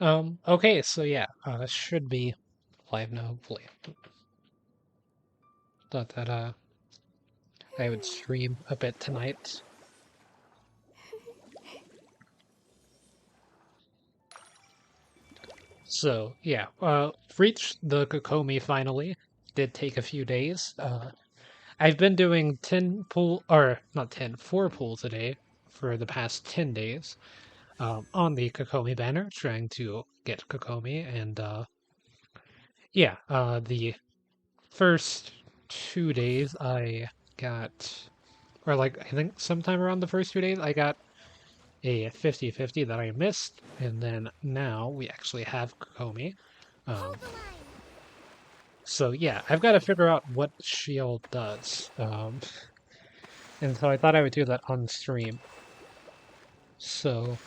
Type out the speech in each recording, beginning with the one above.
Okay, so yeah, should be live now, hopefully. Thought that, I would stream a bit tonight. So, yeah, reached the Kokomi finally. Did take a few days. I've been doing 10 pool, or not 10, 4 pools a day for the past 10 days, on the Kokomi banner, trying to get Kokomi, and, yeah, the first 2 days I got, or like, I think sometime around the first 2 days, I got a 50-50 that I missed, and then now we actually have Kokomi. Um, so yeah, I've got to figure out what shield does. And so I thought I would do that on stream. So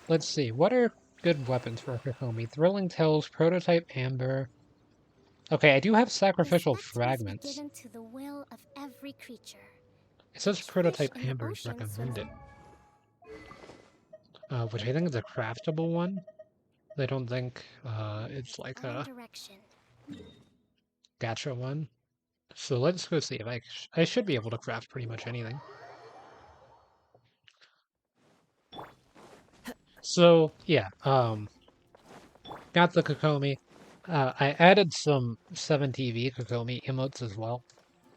let's see, what are good weapons for Kokomi? Thrilling Tales, Prototype Amber. Okay, I do have Sacrificial Respect must be Fragments. given to the will of every creature. It says Each fish Prototype in the Amber is ocean swims recommended, which I think is a craftable one. I don't think it's like own a direction. gacha one. So let's go see if I should be able to craft pretty much anything. So yeah, got the Kokomi. I added some 7TV Kokomi emotes as well,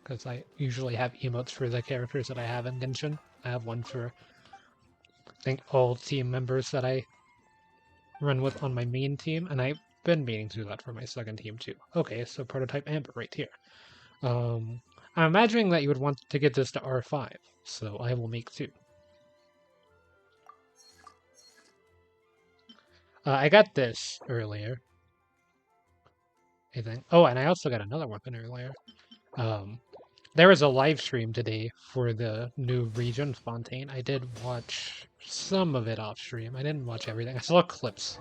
because I usually have emotes for the characters that I have in Genshin. I have one for, I think, all team members that I run with on my main team, and I've been meaning to do that for my second team too. Okay, so Prototype Amber right here. Um, I'm imagining that you would want to get this to R5, so I will make two. I got this earlier, I think. Oh, and I also got another weapon earlier. Um, there was a live stream today for the new region, Fontaine. I did watch some of it off stream. I didn't watch everything. I saw clips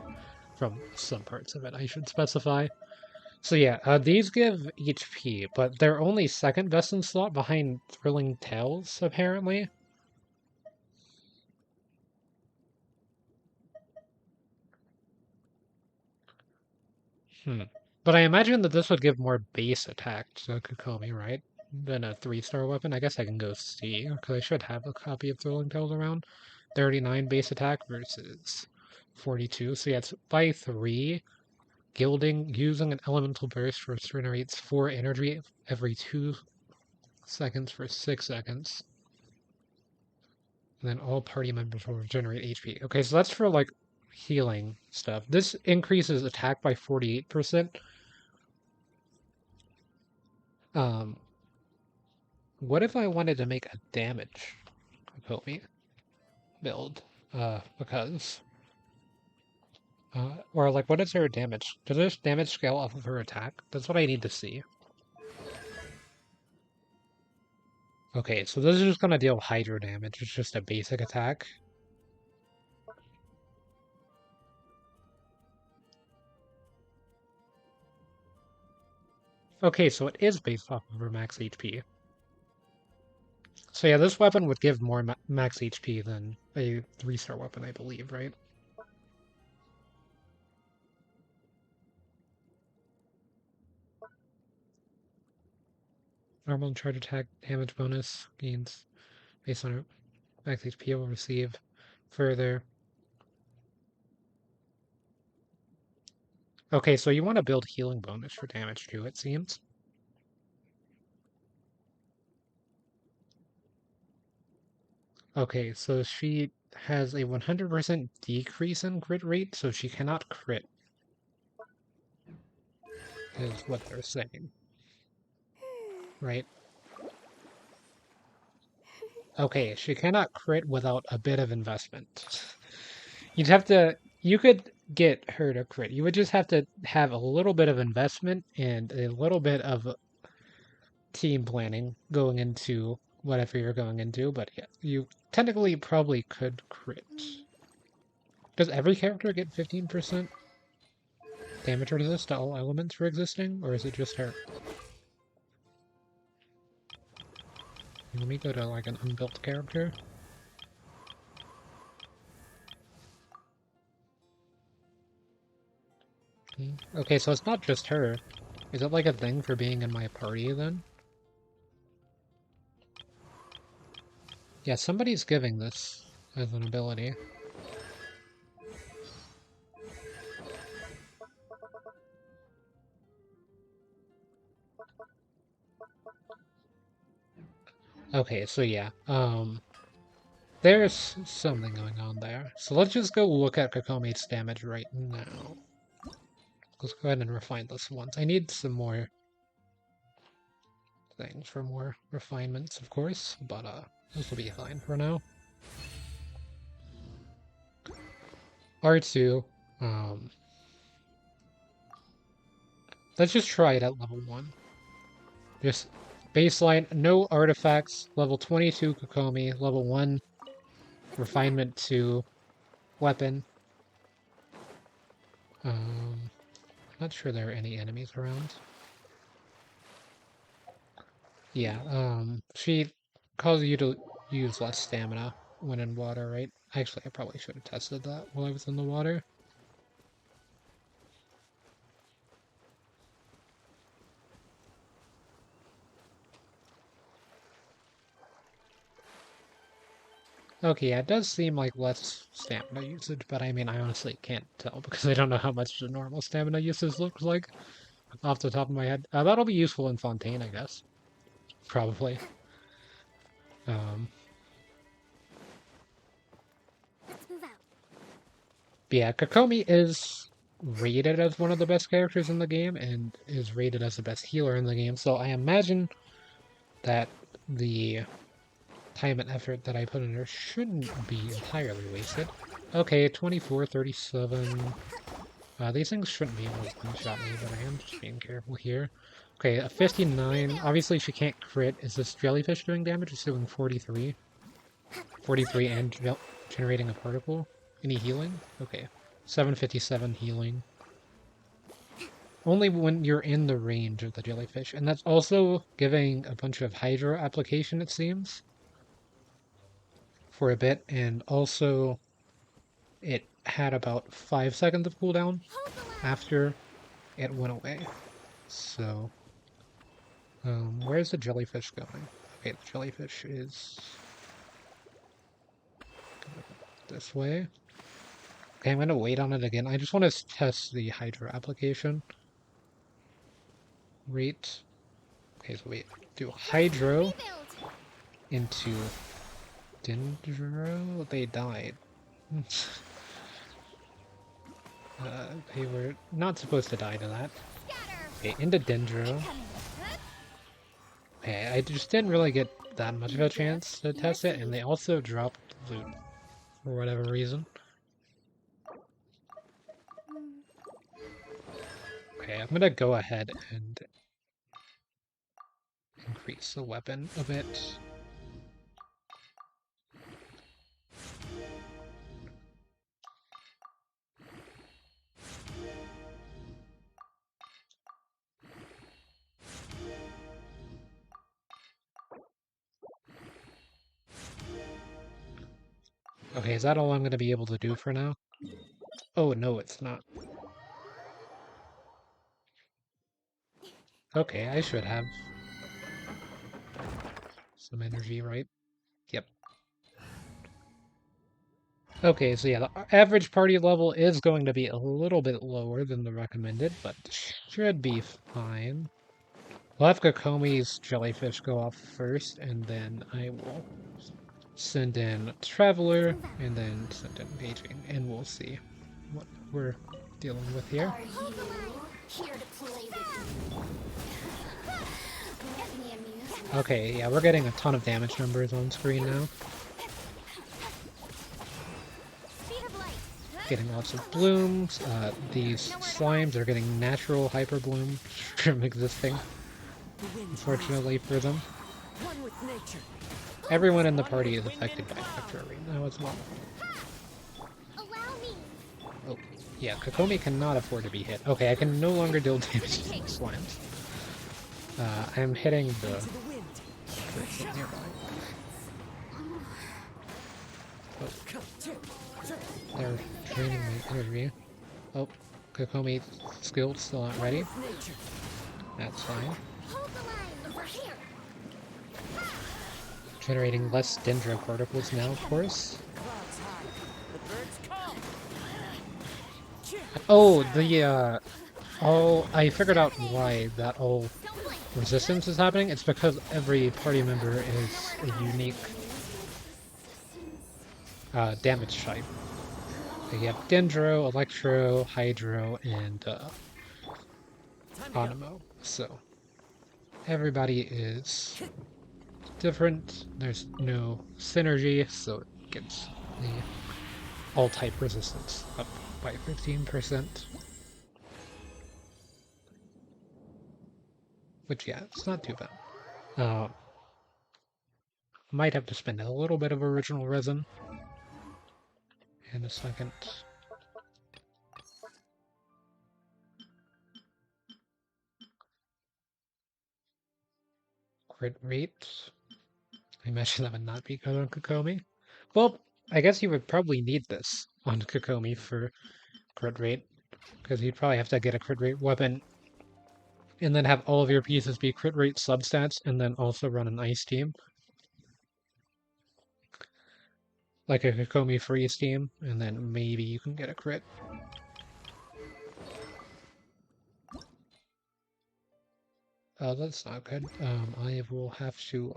from some parts of it, I should specify. So yeah, these give HP, but they're only second best in slot behind Thrilling Tales, apparently. Hmm. But I imagine that this would give more base attack to Kokomi, right? Than a 3-star weapon. I guess I can go see, because I should have a copy of Thrilling Tales around. 39 base attack versus 42. So yeah, it's by 3. Gilding, using an elemental burst regenerates 4 energy every 2 seconds for 6 seconds. And then all party members will regenerate HP. Okay, so that's for like healing stuff. This increases attack by 48%. Um, what if I wanted to make a damage Kokomi build? Because or like what is her damage? Does this damage scale off of her attack? That's what I need to see. Okay, so this is just gonna deal hydro damage. It's just a basic attack. Okay, so it is based off of her max HP. So yeah, this weapon would give more max HP than a 3-star weapon, I believe, right? Normal charge attack damage bonus gains based on her max HP will receive further. Okay, so you want to build healing bonus for damage too, it seems. Okay, so she has a 100% decrease in crit rate, so she cannot crit, is what they're saying, right? Okay, she cannot crit without a bit of investment. You'd have to, you could get her to crit. You would just have to have a little bit of investment and a little bit of team planning going into whatever you're going into, but yeah, you technically probably could crit. Does every character get 15% damage resist to all elements for existing, or is it just her? Let me go to like an unbuilt character. Okay, so it's not just her. Is it like a thing for being in my party then? Yeah, somebody's giving this as an ability. Okay, so yeah, there's something going on there. So let's just go look at Kokomi's damage right now. Let's go ahead and refine this once. I need some more things for more refinements, of course, but this will be fine for now. R2, um, let's just try it at level 1. Just baseline, no artifacts, level 22 Kokomi, level 1 refinement 2 weapon. Not sure there are any enemies around. Yeah, she causes you to use less stamina when in water, right? Actually, I probably should have tested that while I was in the water. Okay, yeah, it does seem like less stamina usage, but I mean, I honestly can't tell because I don't know how much the normal stamina usage looks like off the top of my head. That'll be useful in Fontaine, I guess. Probably. Um, Let's move out. but yeah, Kokomi is rated as one of the best characters in the game and is rated as the best healer in the game, so I imagine that the time and effort that I put in her shouldn't be entirely wasted. Okay, 24, 37. These things shouldn't be able to one-shot me, but I am just being careful here. Okay, a 59. Obviously, she can't crit. Is this jellyfish doing damage? It's doing 43. 43 and generating a particle. Any healing? Okay. 757 healing. Only when you're in the range of the jellyfish. And that's also giving a bunch of hydro application, it seems, for a bit. And also, it had about 5 seconds of cooldown after it went away. So, where's the jellyfish going? Okay, the jellyfish is this way. Okay, I'm gonna wait on it again. I just want to test the hydro application rate. Okay, so wait, do hydro into dendro. They died. They were not supposed to die to that. Okay, into dendro. Okay, I just didn't really get that much of a chance to test it, and they also dropped loot for whatever reason. Okay, I'm gonna go ahead and increase the weapon a bit. Okay, is that all I'm gonna be able to do for now? Oh, no, it's not. Okay, I should have some energy, right? Yep. Okay, so yeah, the average party level is going to be a little bit lower than the recommended, but should be fine. We'll have Kokomi's jellyfish go off first, and then I will send in Traveler, and then send in Paging, and we'll see what we're dealing with here. Are you here to play with me? Get me amused. Okay, yeah, we're getting a ton of damage numbers on screen now. Speed of light. Getting lots of blooms. These slimes are getting natural hyper bloom from existing, unfortunately for them. One with nature. Everyone in the party is affected by Spectra right now as well. Allow me. Oh, yeah, Kokomi cannot afford to be hit. Okay, I can no longer deal damage to the slimes. I'm hitting the To the wind. person nearby. Oh, Come, they're draining my energy. Oh, Kokomi skill still not ready. That's fine. Hold the line. Over here. Generating less Dendro particles now, of course. Oh, I figured out why that whole Don't blink. resistance is happening. It's because every party member is a unique damage type. So you have Dendro, Electro, Hydro, and Anemo. So everybody is different. There's no synergy, so it gets the all-type resistance up by 15%. Which, yeah, it's not too bad. Might have to spend a little bit of original resin in a second. Crit rate. I imagine that would not be good on Kokomi. Well, I guess you would probably need this on Kokomi for crit rate, because you'd probably have to get a crit rate weapon and then have all of your pieces be crit rate substats and then also run an ice team. Like a Kokomi freeze team, and then maybe you can get a crit. That's not good. I will have to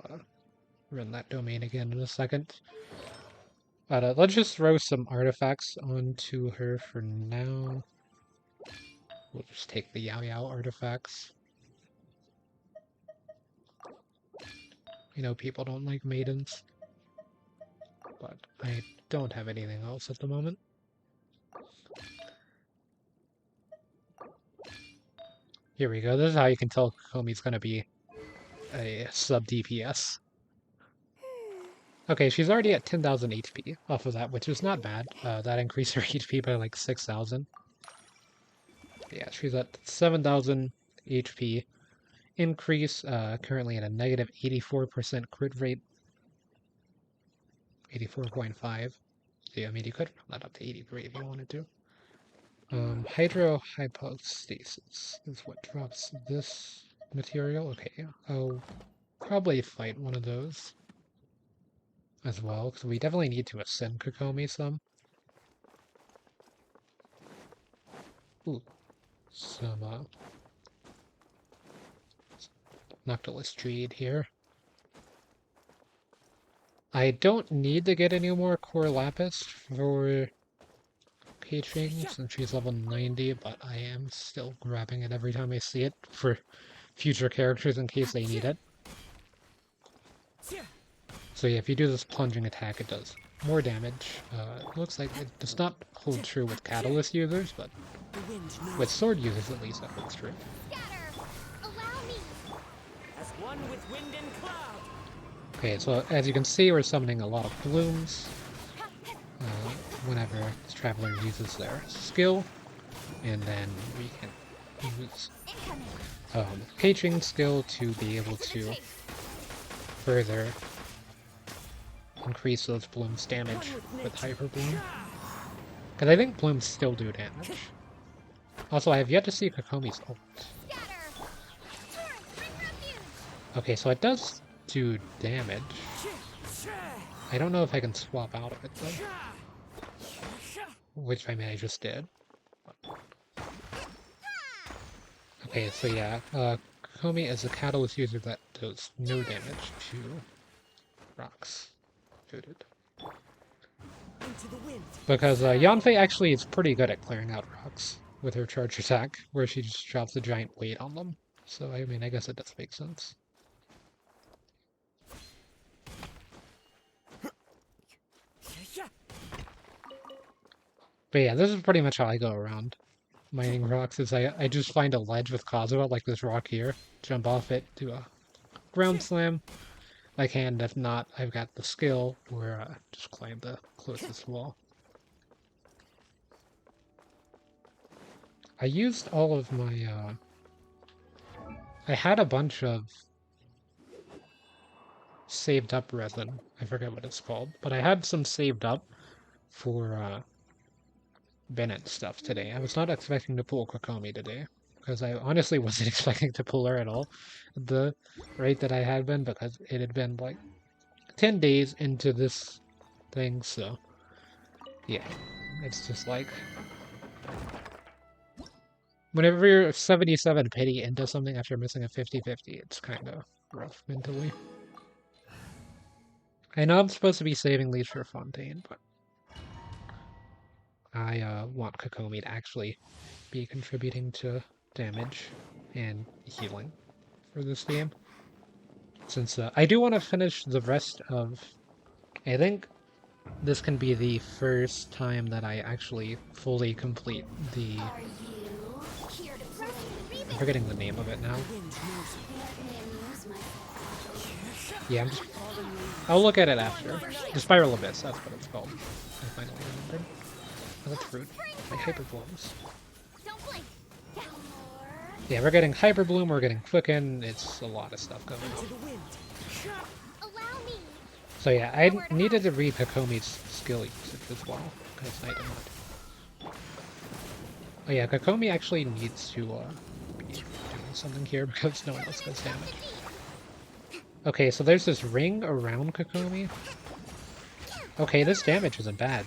run that domain again in a second. But let's just throw some artifacts onto her for now. We'll just take the Yao Yao artifacts. You know, people don't like maidens. But I don't have anything else at the moment. Here we go. This is how you can tell Kokomi's gonna be a sub DPS. Okay, she's already at 10,000 HP off of that, which is not bad. That increased her HP by like 6,000. Yeah, she's at 7,000 HP. Increase, currently at a negative 84% crit rate. 84.5. Yeah, I mean, you could round that up to 83 if you wanted to. Hydrohypostasis is what drops this material. Okay, I'll probably fight one of those as well, because we definitely need to ascend Kokomi some. Ooh, some Noctilus Jade here. I don't need to get any more Core Lapis for Keiching since she's level 90, but I am still grabbing it every time I see it for future characters in case they need it. So yeah, if you do this plunging attack, it does more damage. It looks like it does not hold true with Catalyst users, but with Sword users at least that holds true. Scatter. Allow me. As one with wind and cloud. Okay, so as you can see, we're summoning a lot of blooms whenever this Traveler uses their skill, and then we can use Keiching skill to be able to further increase those blooms' damage with Hyper Bloom. Because I think blooms still do damage. Also, I have yet to see Kokomi's ult. Okay, so it does do damage. I don't know if I can swap out of it though. Which I mean I just did. Okay, so yeah, Kokomi is a Catalyst user that does no damage to rocks. Noted. Because Yanfei actually is pretty good at clearing out rocks with her charge attack, where she just drops a giant weight on them. So I mean, I guess it does make sense. But yeah, this is pretty much how I go around mining rocks, is I just find a ledge with Kazuha, like this rock here, jump off it, do a ground slam. I can, if not, I've got the skill where just climb the closest wall. I used all of my, I had a bunch of saved up resin. I forget what it's called, but I had some saved up for Bennett stuff today. I was not expecting to pull Kokomi today, because I honestly wasn't expecting to pull her at all at the rate that I had been, because it had been like 10 days into this thing, so yeah. It's just like, whenever you're 77 pity into something after missing a 50-50, it's kind of rough mentally. I know I'm supposed to be saving these for Fontaine, but I want Kokomi to actually be contributing to damage and healing for this game. Since I do want to finish the rest of... I think this can be the first time that I actually fully complete the... Are you here to press the I'm rebuild? forgetting the name of it now. Wind knows Yeah, I'll look at it after. The Spiral Abyss, that's what it's called. I finally remembered. Oh, that's rude. My Hyper Blooms. Don't blink. Yeah. Yeah, we're getting Hyper Bloom, we're getting Quicken, it's a lot of stuff going to on. the wind. Allow me. So yeah, I needed to read Kokomi's skill usage as well, because I did not. Oh yeah, Kokomi actually needs to be doing something here because no one else does damage. Okay, so there's this ring around Kokomi. Okay, this damage isn't bad.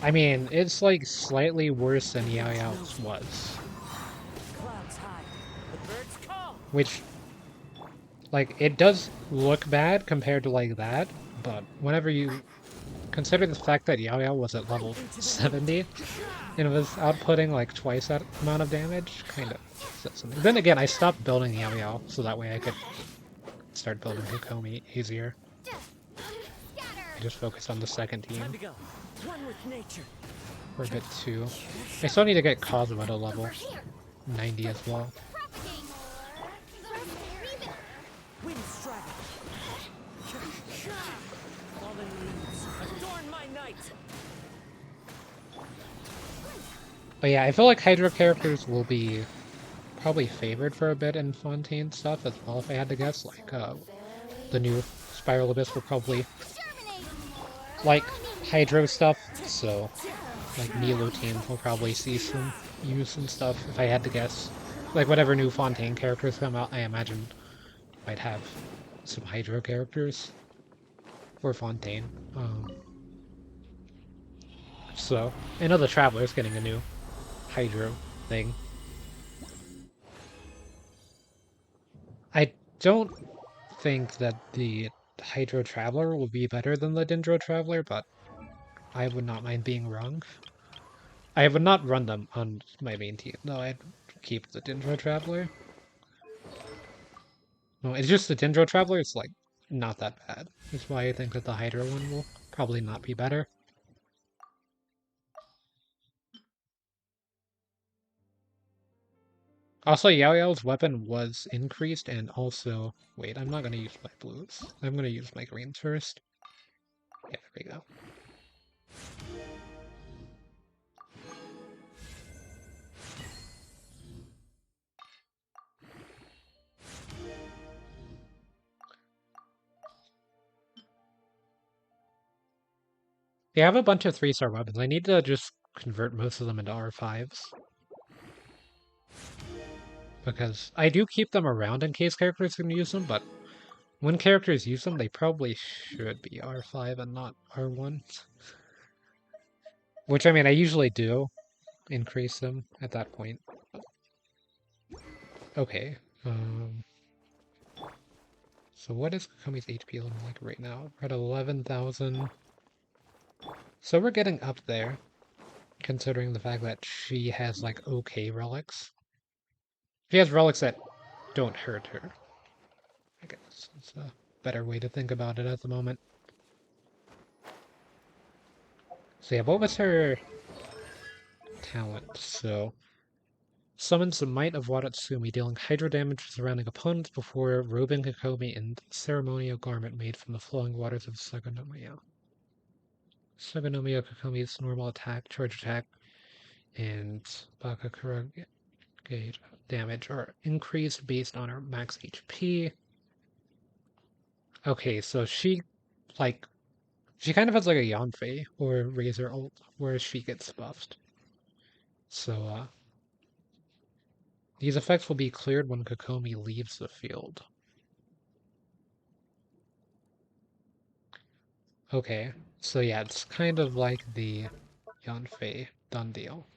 I mean, it's like slightly worse than Yao Yao's was. Clouds high. The birds call. Which, like, it does look bad compared to like that, but whenever you consider the fact that Yao Yao was at level 70 and it was outputting like twice that amount of damage, kind of says something. Then again, I stopped building Yao Yao so that way I could start building Kokomi easier. I just focused on the second team Time to go. One with nature. for a bit too. I still need to get Cosmo to level Over here. 90 as well. Propagate. Press the rebuild. Wind strike. Fallen leaves. Adorn my night. But yeah, I feel like Hydro characters will be probably favored for a bit in Fontaine stuff as well, if I had to guess. Like, the new Spiral Abyss will probably Terminate. like Hydro stuff, so like Nilo team will probably see some use and stuff, if I had to guess. Like, whatever new Fontaine characters come out, I imagine might have some Hydro characters for Fontaine. So, I know the Traveler's getting a new Hydro thing. I don't think that the Hydro Traveler will be better than the Dendro Traveler, but I would not mind being wrong. I would not run them on my main team, though. I'd keep the Dendro Traveler. No, it's just the Dendro Traveler is like not that bad. That's why I think that the Hydro one will probably not be better. Also, Yao Yao's weapon was increased, and also... Wait, I'm not going to use my blues. I'm going to use my greens first. Yeah, there we go. Yeah, I have a bunch of 3-star weapons. I need to just convert most of them into R5s. Because I do keep them around in case characters can use them, but when characters use them, they probably should be R5 and not R1. Which, I mean, I usually do increase them at that point. Okay. So what is Kokomi's HP looking like right now? We're at 11,000. So we're getting up there, considering the fact that she has, like, okay relics. She has relics that don't hurt her. I guess it's a better way to think about it at the moment. So yeah, what was her talent? So, summons the Might of Watatsumi, dealing hydro damage to surrounding opponents before robing Kokomi in ceremonial garment made from the flowing waters of Sagonomiya. Sagonomiya Kokomi's normal attack, charge attack, and Bakakura gauge damage are increased based on her max HP. Okay, so like, she kind of has like a Yanfei or Razor ult, where she gets buffed. So, these effects will be cleared when Kokomi leaves the field. Okay, so yeah, it's kind of like the Yanfei done deal,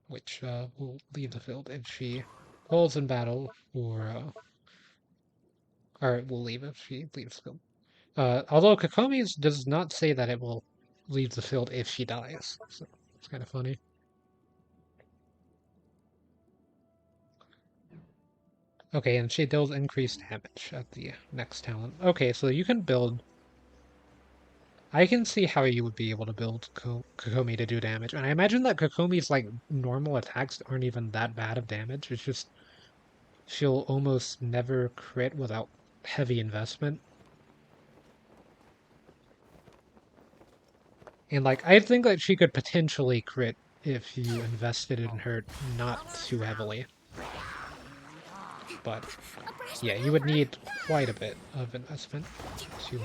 which will leave the field if she falls in battle, or it will leave if she leaves the field. Although Kokomi does not say that it will leave the field if she dies, so it's kind of funny. Okay, and she deals increased damage at the next talent. Okay, so you can build. I can see how you would be able to build Kokomi to do damage, and I imagine that Kokomi's like normal attacks aren't even that bad of damage. It's just she'll almost never crit without heavy investment. And like I think that she could potentially crit if you invested in her not too heavily. But A brush yeah, with you would humor. need quite a bit of investment to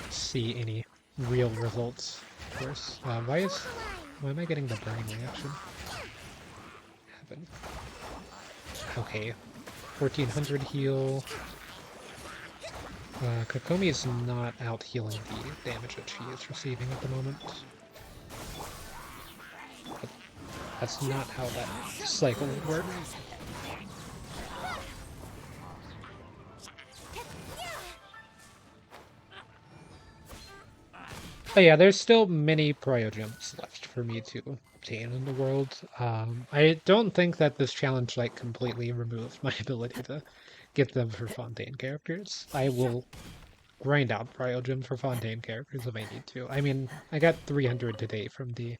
see any real results, of course. Why am I getting the burning reaction? Happen. Okay, 1400 heal. Kokomi is not out healing the damage that she is receiving at the moment. But that's not how that cycle would work. But yeah, there's still many Gems left for me to obtain in the world. I don't think that this challenge like completely removed my ability to get them for Fontaine characters. I will grind out Gems for Fontaine characters if I need to. I mean, I got 300 today from the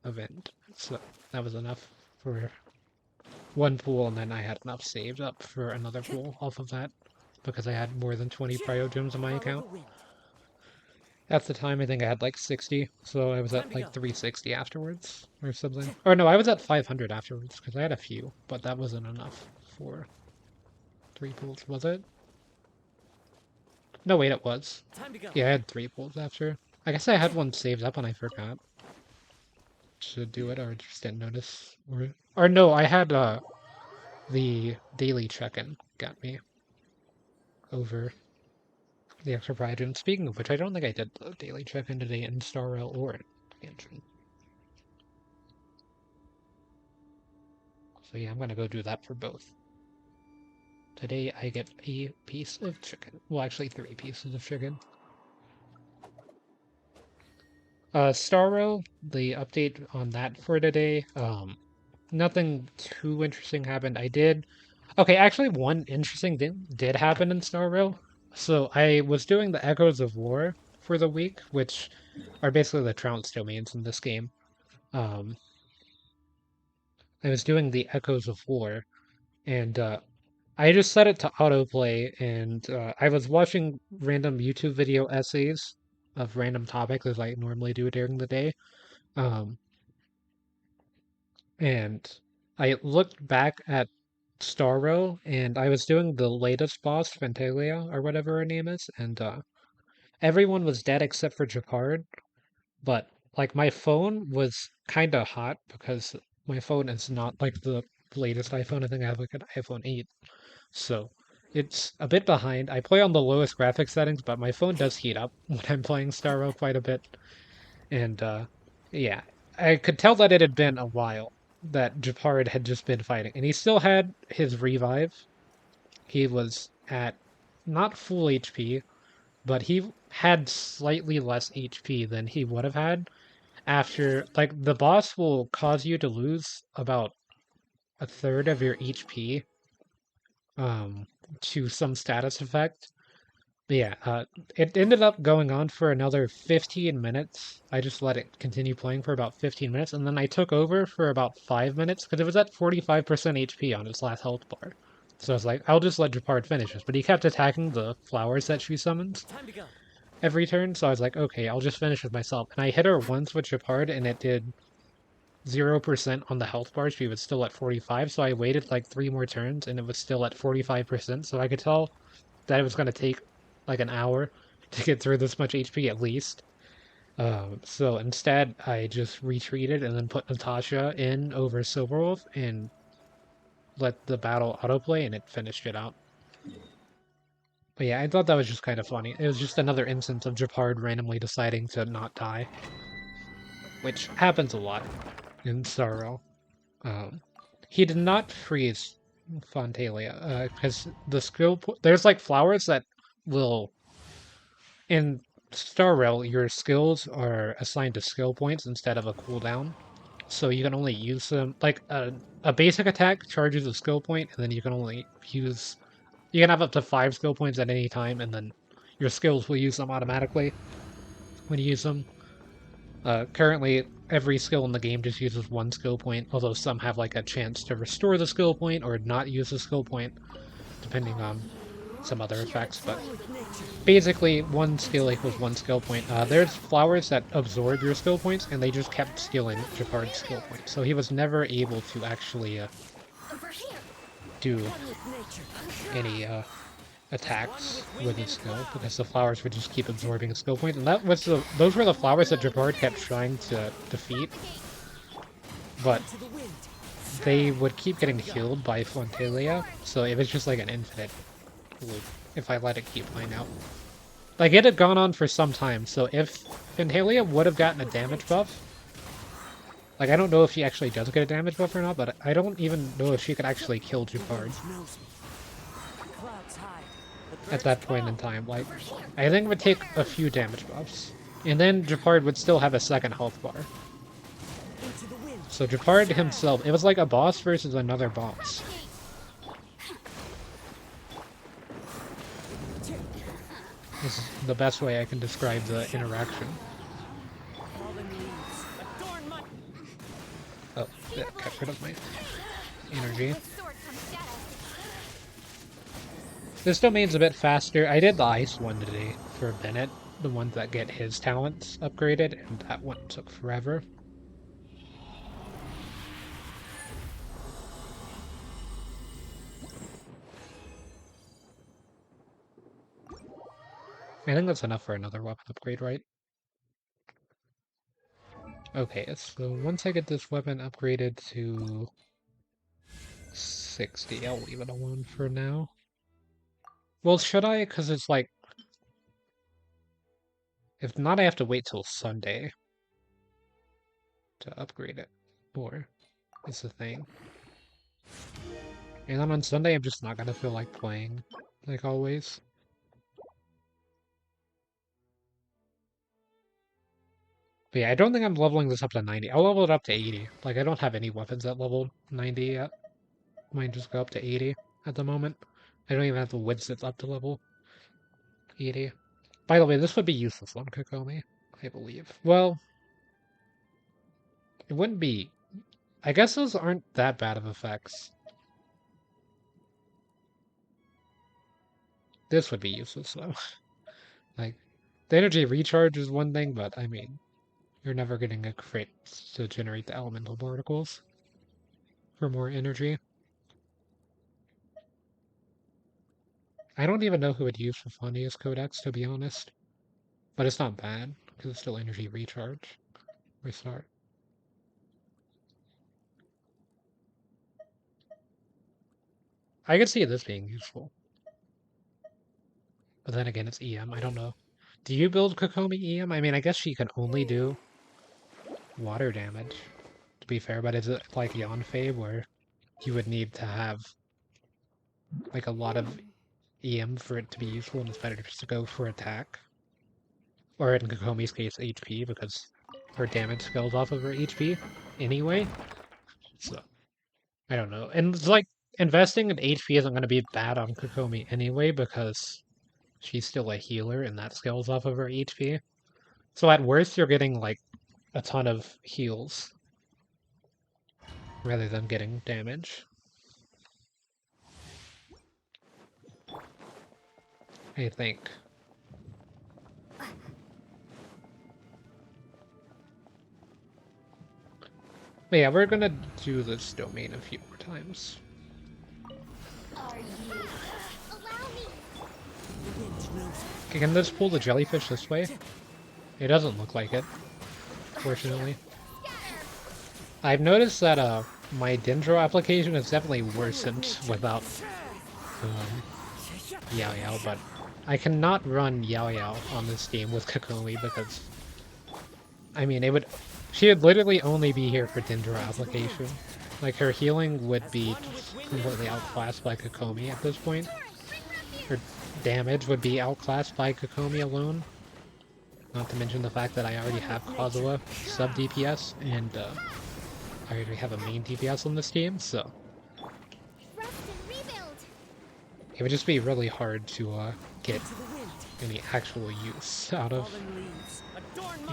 event, so that was enough for one pool, and then I had enough saved up for another pool off of that because I had more than 20 Gems on my Follow the account. wind. At the time, I think I had like 60, so I was Time at to like go. 360 afterwards or something. Or no, I was at 500 afterwards because I had a few, but that wasn't enough for 3 pools, was it? No, wait, it was. Time to go. Yeah, I had 3 pools after. I guess I had one saved up and I forgot to do it or just didn't notice. Or no, I had the daily check-in got me over the extra prize. And speaking of which, I don't think I did the daily check-in today in Star Rail or in Genshin. So yeah, I'm gonna go do that for both. Today I get a piece of chicken. Well, actually 3 pieces of chicken. Starro, the update on that for today. Nothing too interesting happened. Okay, actually one interesting thing did happen in Starro. So I was doing the Echoes of War for the week, which are basically the Trounce domains in this game. Um, I was doing the Echoes of War, and I just set it to autoplay, and I was watching random YouTube video essays of random topics as I normally do during the day. Um, and I looked back at Starro, and I was doing the latest boss, Fantalia, or whatever her name is, and everyone was dead except for Japard. But like my phone was kind of hot because my phone is not like the latest iPhone. I think I have like an iPhone 8. So it's a bit behind. I play on the lowest graphics settings, but my phone does heat up when I'm playing Starro quite a bit. And yeah, I could tell that it had been a while that Japard had just been fighting. And he still had his revive. He was at not full HP, but he had slightly less HP than he would have had after. Like, the boss will cause you to lose about a third of your HP um, to some status effect. But yeah, it ended up going on for another 15 minutes. I just let it continue playing for about 15 minutes, and then I took over for about 5 minutes because it was at 45% HP on its last health bar. So I was like, I'll just let Japard finish this. But he kept attacking the flowers that she summons Time to go. every turn, so I was like, okay, I'll just finish with myself. And I hit her once with Japard, and it did 0% on the health bar. She was still at 45, so I waited like 3 more turns, and it was still at 45%, so I could tell that it was gonna take like an hour to get through this much HP at least. So instead, I just retreated and then put Natasha in over Silverwolf and let the battle autoplay, and it finished it out. But yeah, I thought that was just kind of funny. It was just another instance of Japard randomly deciding to not die, which happens a lot in Sorrow. Um, he did not freeze Fontalia because there's like flowers that will in Star Rail your skills are assigned to skill points instead of a cooldown. So you can only use them like a basic attack charges a skill point, and then you can only use you can have up to 5 skill points at any time, and then your skills will use them automatically when you use them. Currently, every skill in the game just uses 1 skill point, although some have like a chance to restore the skill point or not use the skill point, depending on some other effects. But basically, 1 skill equals 1 skill point. There's flowers that absorb your skill points, and they just kept stealing Japard's skill points. So he was never able to actually do any attacks with his skill because the flowers would just keep absorbing skill points, and those were the flowers that Japard kept trying to defeat, but they would keep getting healed by Fontalia, so it was just like an infinite loop if I let it keep playing out. Like, it had gone on for some time, so if Fontalia would have gotten a damage buff, like, I don't know if she actually does get a damage buff or not, but I don't even know if she could actually kill Japard at that point in time. Like, I think it would take a few damage buffs, and then Japard would still have a second health bar. So Japard himself, it was like a boss versus another boss. This is the best way I can describe the interaction. Oh, yeah, got rid of my energy. This domain's a bit faster. I did the ice one today for Bennett, the ones that get his talents upgraded, and that one took forever. I think that's enough for another weapon upgrade, right? Okay, so once I get this weapon upgraded to 60, I'll leave it alone for now. Well, should I? Because it's like, if not, I have to wait till Sunday to upgrade it. Or, is the thing. And then on Sunday, I'm just not gonna feel like playing, like always. But yeah, I don't think I'm leveling this up to 90. I'll level it up to 80. Like, I don't have any weapons at level 90 yet. Might just go up to 80 at the moment. I don't even have the wits that's up to level 80. By the way, this would be useless on Kokomi, I believe. Well, it wouldn't be... I guess those aren't that bad of effects. This would be useless, though. Like, the energy recharge is one thing, but, I mean, you're never getting a crit to generate the elemental particles for more energy. I don't even know who would use Fafania's Codex, to be honest. But it's not bad, because it's still energy recharge. Restart. I could see this being useful. But then again, it's EM, I don't know. Do you build Kokomi EM? I mean, I guess she can only do water damage, to be fair, but is it like Yanfei, where you would need to have like a lot of EM for it to be useful, and it's better just to go for attack? Or in Kokomi's case, HP, because her damage scales off of her HP anyway. So, I don't know. And it's like, investing in HP isn't going to be bad on Kokomi anyway, because she's still a healer, and that scales off of her HP. So at worst, you're getting like a ton of heals rather than getting damage. I think. But yeah, we're gonna do this domain a few more times. Allow me. Can this pull the jellyfish this way? It doesn't look like it, fortunately. I've noticed that my Dendro application is definitely worsened without Yao Yao, but I cannot run Yao Yao on this game with Kokomi because, I mean, she would literally only be here for Dendro application. Like, her healing would be completely outclassed by Kokomi at this point. Her damage would be outclassed by Kokomi alone. Not to mention the fact that I already have Kazuha sub DPS, and I already have a main DPS on this team, so it would just be really hard to get any actual use out of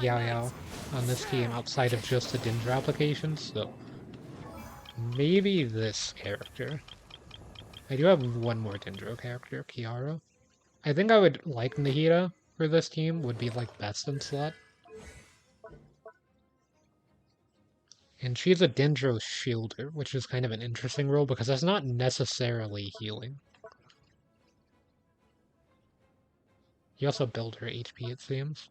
Yao Yao on this team outside of just the Dendro applications, so maybe this character. I do have one more Dendro character, Kiara. I think I would like Nahida for this team, would be like best in slot. And she's a Dendro shielder, which is kind of an interesting role because that's not necessarily healing. You also build her HP, it seems.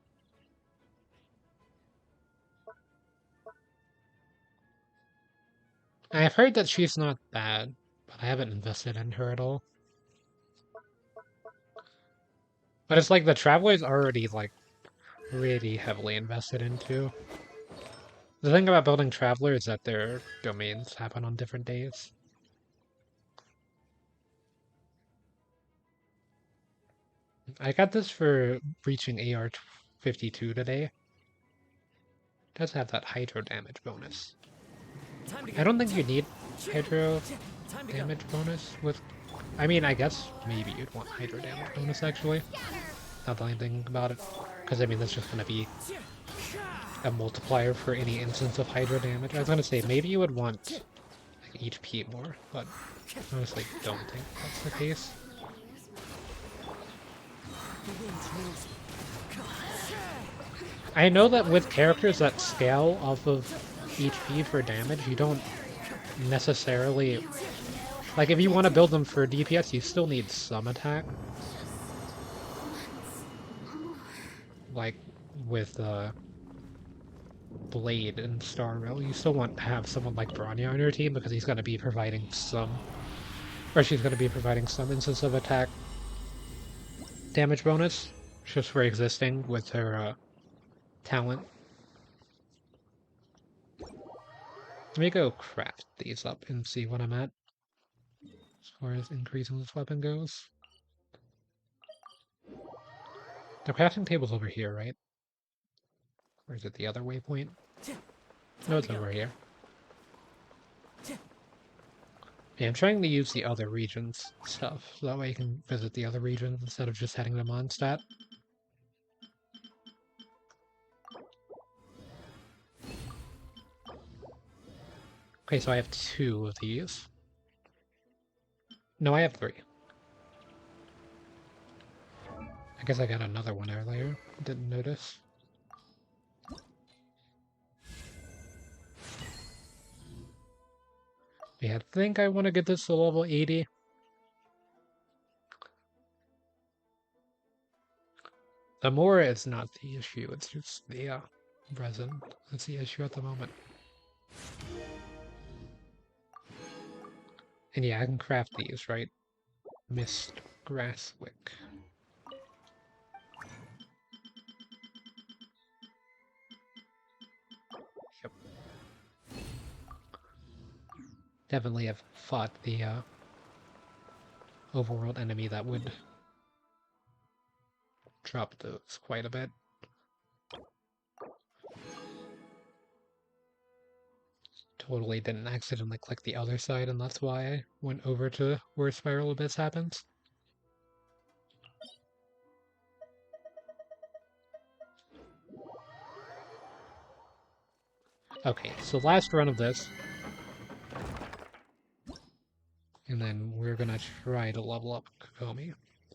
I've heard that she's not bad, but I haven't invested in her at all. But it's like the Traveler's already like really heavily invested into. The thing about building Traveler is that their domains happen on different days. I got this for reaching AR 52 today. It does have that hydro damage bonus. I don't think you need hydro damage bonus with... I mean, I guess maybe you'd want hydro damage bonus actually. Not that I think about it. Because I mean, that's just going to be a multiplier for any instance of hydro damage. I was going to say, maybe you would want like, HP more, but I honestly don't think that's the case. I know that with characters that scale off of HP for damage, you don't necessarily... Like, if you want to build them for DPS, you still need some attack. Like, with Blade and Star Rail, you still want to have someone like Bronya on your team because he's going to be providing some... Or she's going to be providing some instance of attack damage bonus, just for existing with her talent. Let me go craft these up and see what I'm at as far as increasing this weapon goes. The crafting table's over here, right? Or is it the other waypoint? No, it's over here. Yeah, I'm trying to use the other regions stuff, so that way I can visit the other regions instead of just heading to Mondstadt. Okay, so I have 2 of these. No, I have 3. I guess I got another one earlier. Didn't notice. Yeah, I think I want to get this to level 80. The more is not the issue, it's just the resin. That's the issue at the moment. And yeah, I can craft these, right? Mist Grasswick. Yep. Definitely have fought the overworld enemy that would drop those quite a bit. Totally didn't accidentally click the other side, and that's why I went over to where Spiral Abyss happens. Okay, so last run of this. And then we're gonna try to level up Kokomi.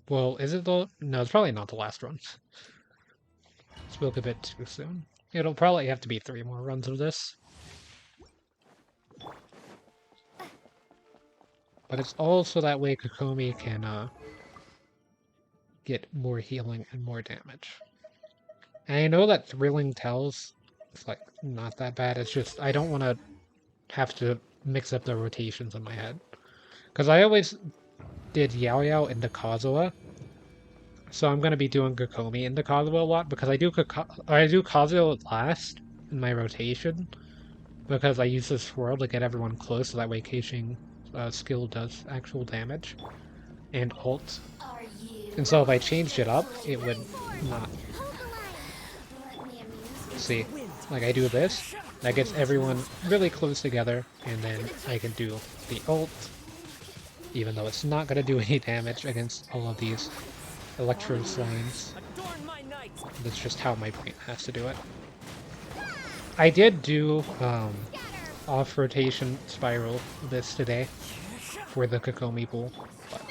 Well, is it the... No, it's probably not the last run. Spoke a bit too soon. It'll probably have to be 3 more runs of this. But it's also that way Kokomi can, get more healing and more damage. And I know that thrilling tells it's like not that bad. It's just I don't want to have to mix up the rotations in my head because I always did Yao Yao into Kazuha, so I'm gonna be doing Kokomi into Kazuha a lot because I do Kazuha last in my rotation because I use this swirl to get everyone close, so that way Keishin skill does actual damage and ult. And so if I changed it up, it would not. Hold the line. Let me amuse See, like I do this, that gets everyone really close together, and then I can do the ult, even though it's not going to do any damage against all of these electro slimes. Adorn my night. That's just how my brain has to do it. I did do off rotation spiral this today for the Kokomi pool, but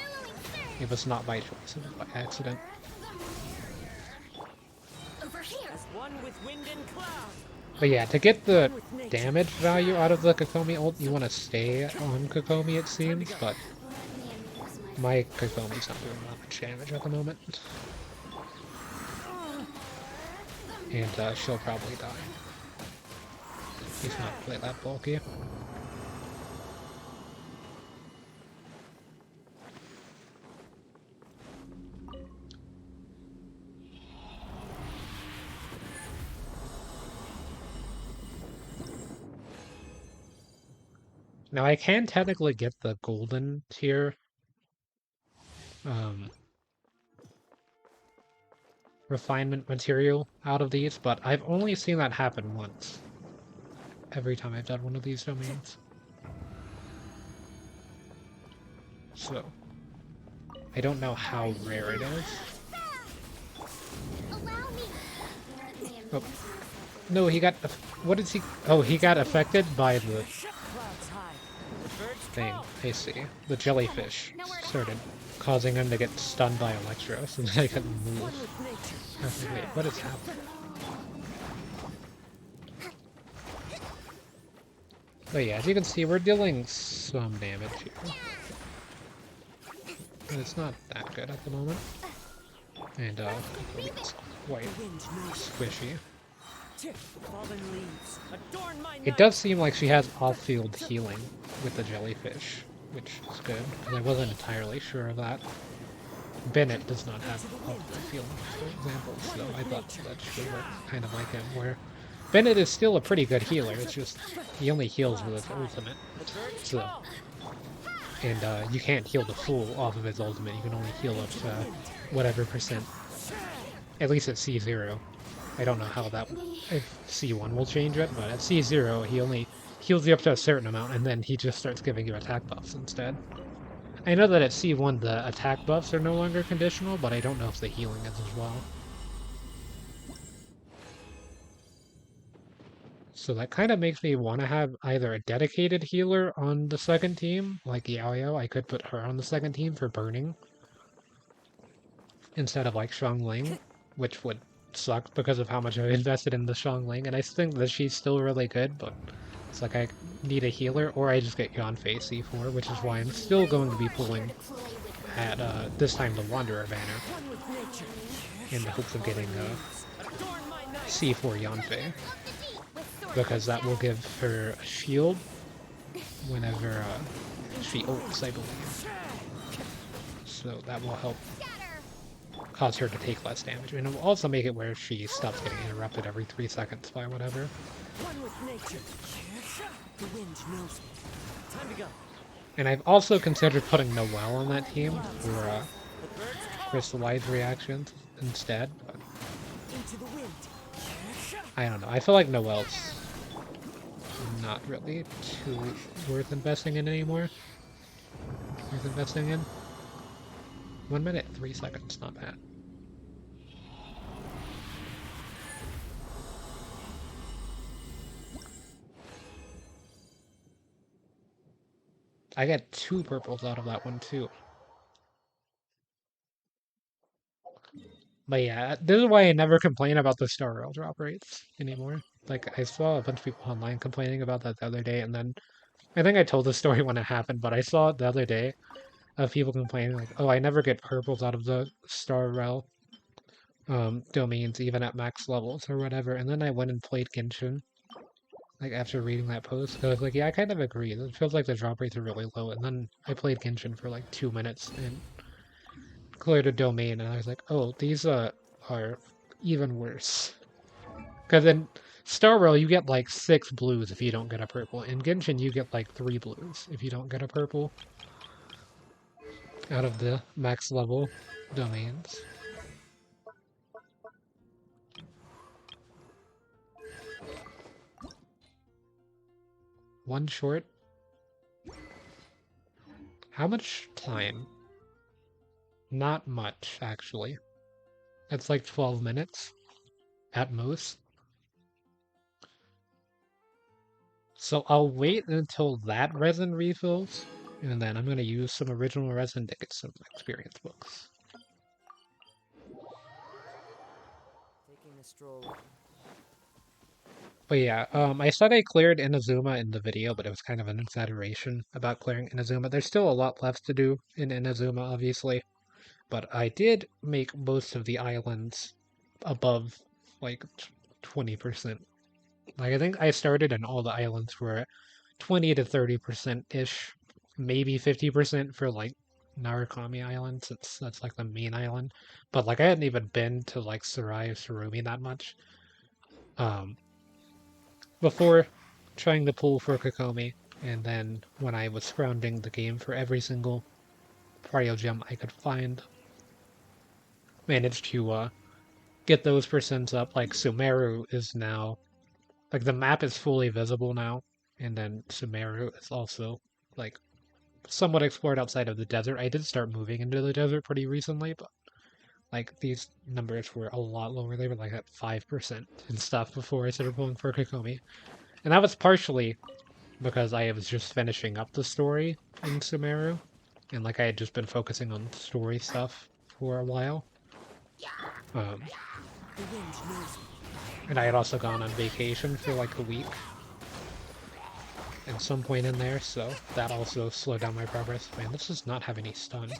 it was not by choice, it was by accident. Over here. As one with wind and cloud. But yeah, to get the damage value out of the Kokomi ult, you want to stay on Kokomi, it seems, but Let me amuse my Kokomi's not doing that much damage at the moment. And she'll probably die. He's not quite that bulky. Now I can technically get the golden tier refinement material out of these, but I've only seen that happen once. Every time I've done one of these domains. So, I don't know how rare it is. Allow me. Let me amuse Oh. No, he got... What is he... Oh, he got affected by the Clouds high. The birds thing. call. I see. The jellyfish started causing him to get stunned by Electro, so they couldn't One move. with nature. I was like, wait, what is happening? But yeah, as you can see, we're dealing some damage here. But it's not that good at the moment. And, it's quite The wind knows. squishy. Fallen leaves. Adorn my night. It does seem like she has off-field healing with the jellyfish, which is good, because I wasn't entirely sure of that. Bennett does not have off-field healing, for example, so I thought that should work kind of like him, where Bennett is still a pretty good healer, it's just he only heals with his ultimate. The birds So, call. and you can't heal the full off of his ultimate, you can only heal up to whatever percent. At least at C0. I don't know how that, if C1 will change it, but at C0 he only heals you up to a certain amount and then he just starts giving you attack buffs instead. I know that at C1 the attack buffs are no longer conditional, but I don't know if the healing is as well. So that kind of makes me want to have either a dedicated healer on the second team, like Yao Yao. I could put her on the second team for burning, instead of like Xiangling, which would suck because of how much I invested in the Xiangling, and I think that she's still really good, but it's like I need a healer, or I just get Yanfei C4, which is why I'm still going to be pulling at, this time the Wanderer banner, One with nature. in the hopes of getting Adorn my night. C4 Yanfei, because that will give her a shield whenever she ults, I believe. So that will help cause her to take less damage, and it will also make it where she stops getting interrupted every 3 seconds by whatever. One with nature. The wind knows me. Time to go. And I've also considered putting Noelle on that team for The birds call. crystallized reactions instead, but Into the wind. I don't know. I feel like Noelle's not really too worth investing in anymore. Worth investing in. 1 minute, 3 seconds, not bad. I got 2 purples out of that one too. But yeah, this is why I never complain about the star rail drop rates anymore. Like, I saw a bunch of people online complaining about that the other day, and then I think I told the story when it happened, but I saw it the other day, of people complaining like, "Oh, I never get purples out of the Star Rel domains even at max levels or whatever." And then I went and played Genshin like after reading that post, 'cause I was like, "Yeah, I kind of agree. It feels like the drop rates are really low." And then I played Genshin for like 2 minutes and cleared a domain, and I was like, "Oh, these are even worse." Because in Star Rail, you get like 6 blues if you don't get a purple. In Genshin, you get like 3 blues if you don't get a purple out of the max level domains. One short. How much time? Not much, actually. It's like 12 minutes at most. So I'll wait until that resin refills, and then I'm going to use some original resin to get some experience books. Taking a stroll. But yeah, I said I cleared Inazuma in the video, but it was kind of an exaggeration about clearing Inazuma. There's still a lot left to do in Inazuma, obviously, but I did make most of the islands above like 20%. Like I think I started and all the islands were at 20 to 30% ish, maybe 50% for like Narukami Island, since that's like the main island. But like I hadn't even been to like Sarai or Surumi that much. Um, Before trying to pull for Kokomi, and then when I was scrounging the game for every single Prio gem I could find, managed to get those percents up. Like Sumeru is now, like the map is fully visible now, and then Sumeru is also like somewhat explored outside of the desert. I did start moving into the desert pretty recently, but like these numbers were a lot lower. They were like at 5% and stuff before I started pulling for Kokomi. And that was partially because I was just finishing up the story in Sumeru, and like I had just been focusing on story stuff for a while. Um, The wind knows me. and I had also gone on vacation for like a week at some point in there, so that also slowed down my progress. Man, this does not have any stun.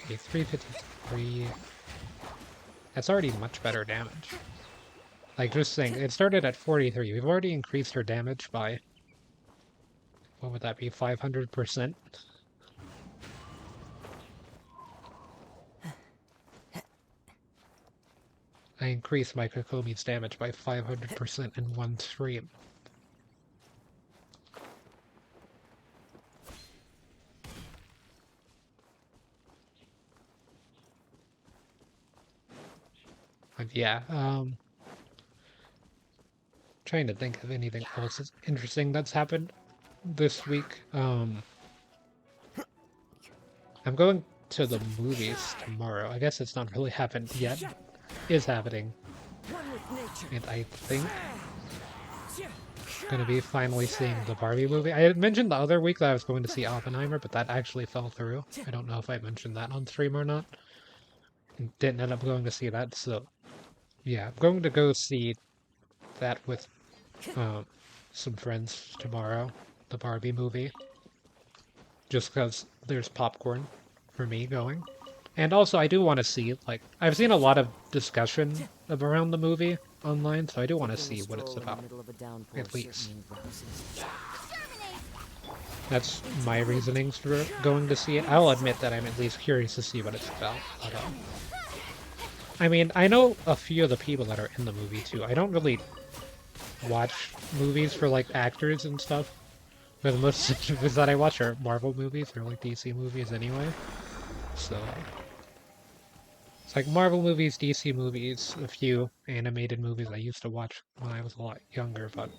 Okay, 353. That's already much better damage. Like, just saying, it started at 43. We've already increased her damage by, what would that be, 500%? I increased my Kokomi's damage by 500% in one stream. But yeah, trying to think of anything else that's interesting that's happened this week. I'm going to the movies tomorrow. I guess it's not really happened yet. Is happening. One with nature. And I think going to be finally seeing the Barbie movie. I had mentioned the other week that I was going to see Oppenheimer, but that actually fell through. I don't know if I mentioned that on stream or not. Didn't end up going to see that, so yeah, I'm going to go see that with um, some friends tomorrow, the Barbie movie, just because there's popcorn for me going. And also, I do want to see, like, I've seen a lot of discussion around the movie online, so I do want to Taking a see what it's stroll in the about, middle of a downpour at least. certainly rouses. That's my reasonings for going to see it. I'll admit that I'm at least curious to see what it's about. But, I mean, I know a few of the people that are in the movie, too. I don't really watch movies for, like, actors and stuff. For the most movies that I watch are Marvel movies or, like, DC movies anyway. So, it's like Marvel movies, DC movies, a few animated movies I used to watch when I was a lot younger, but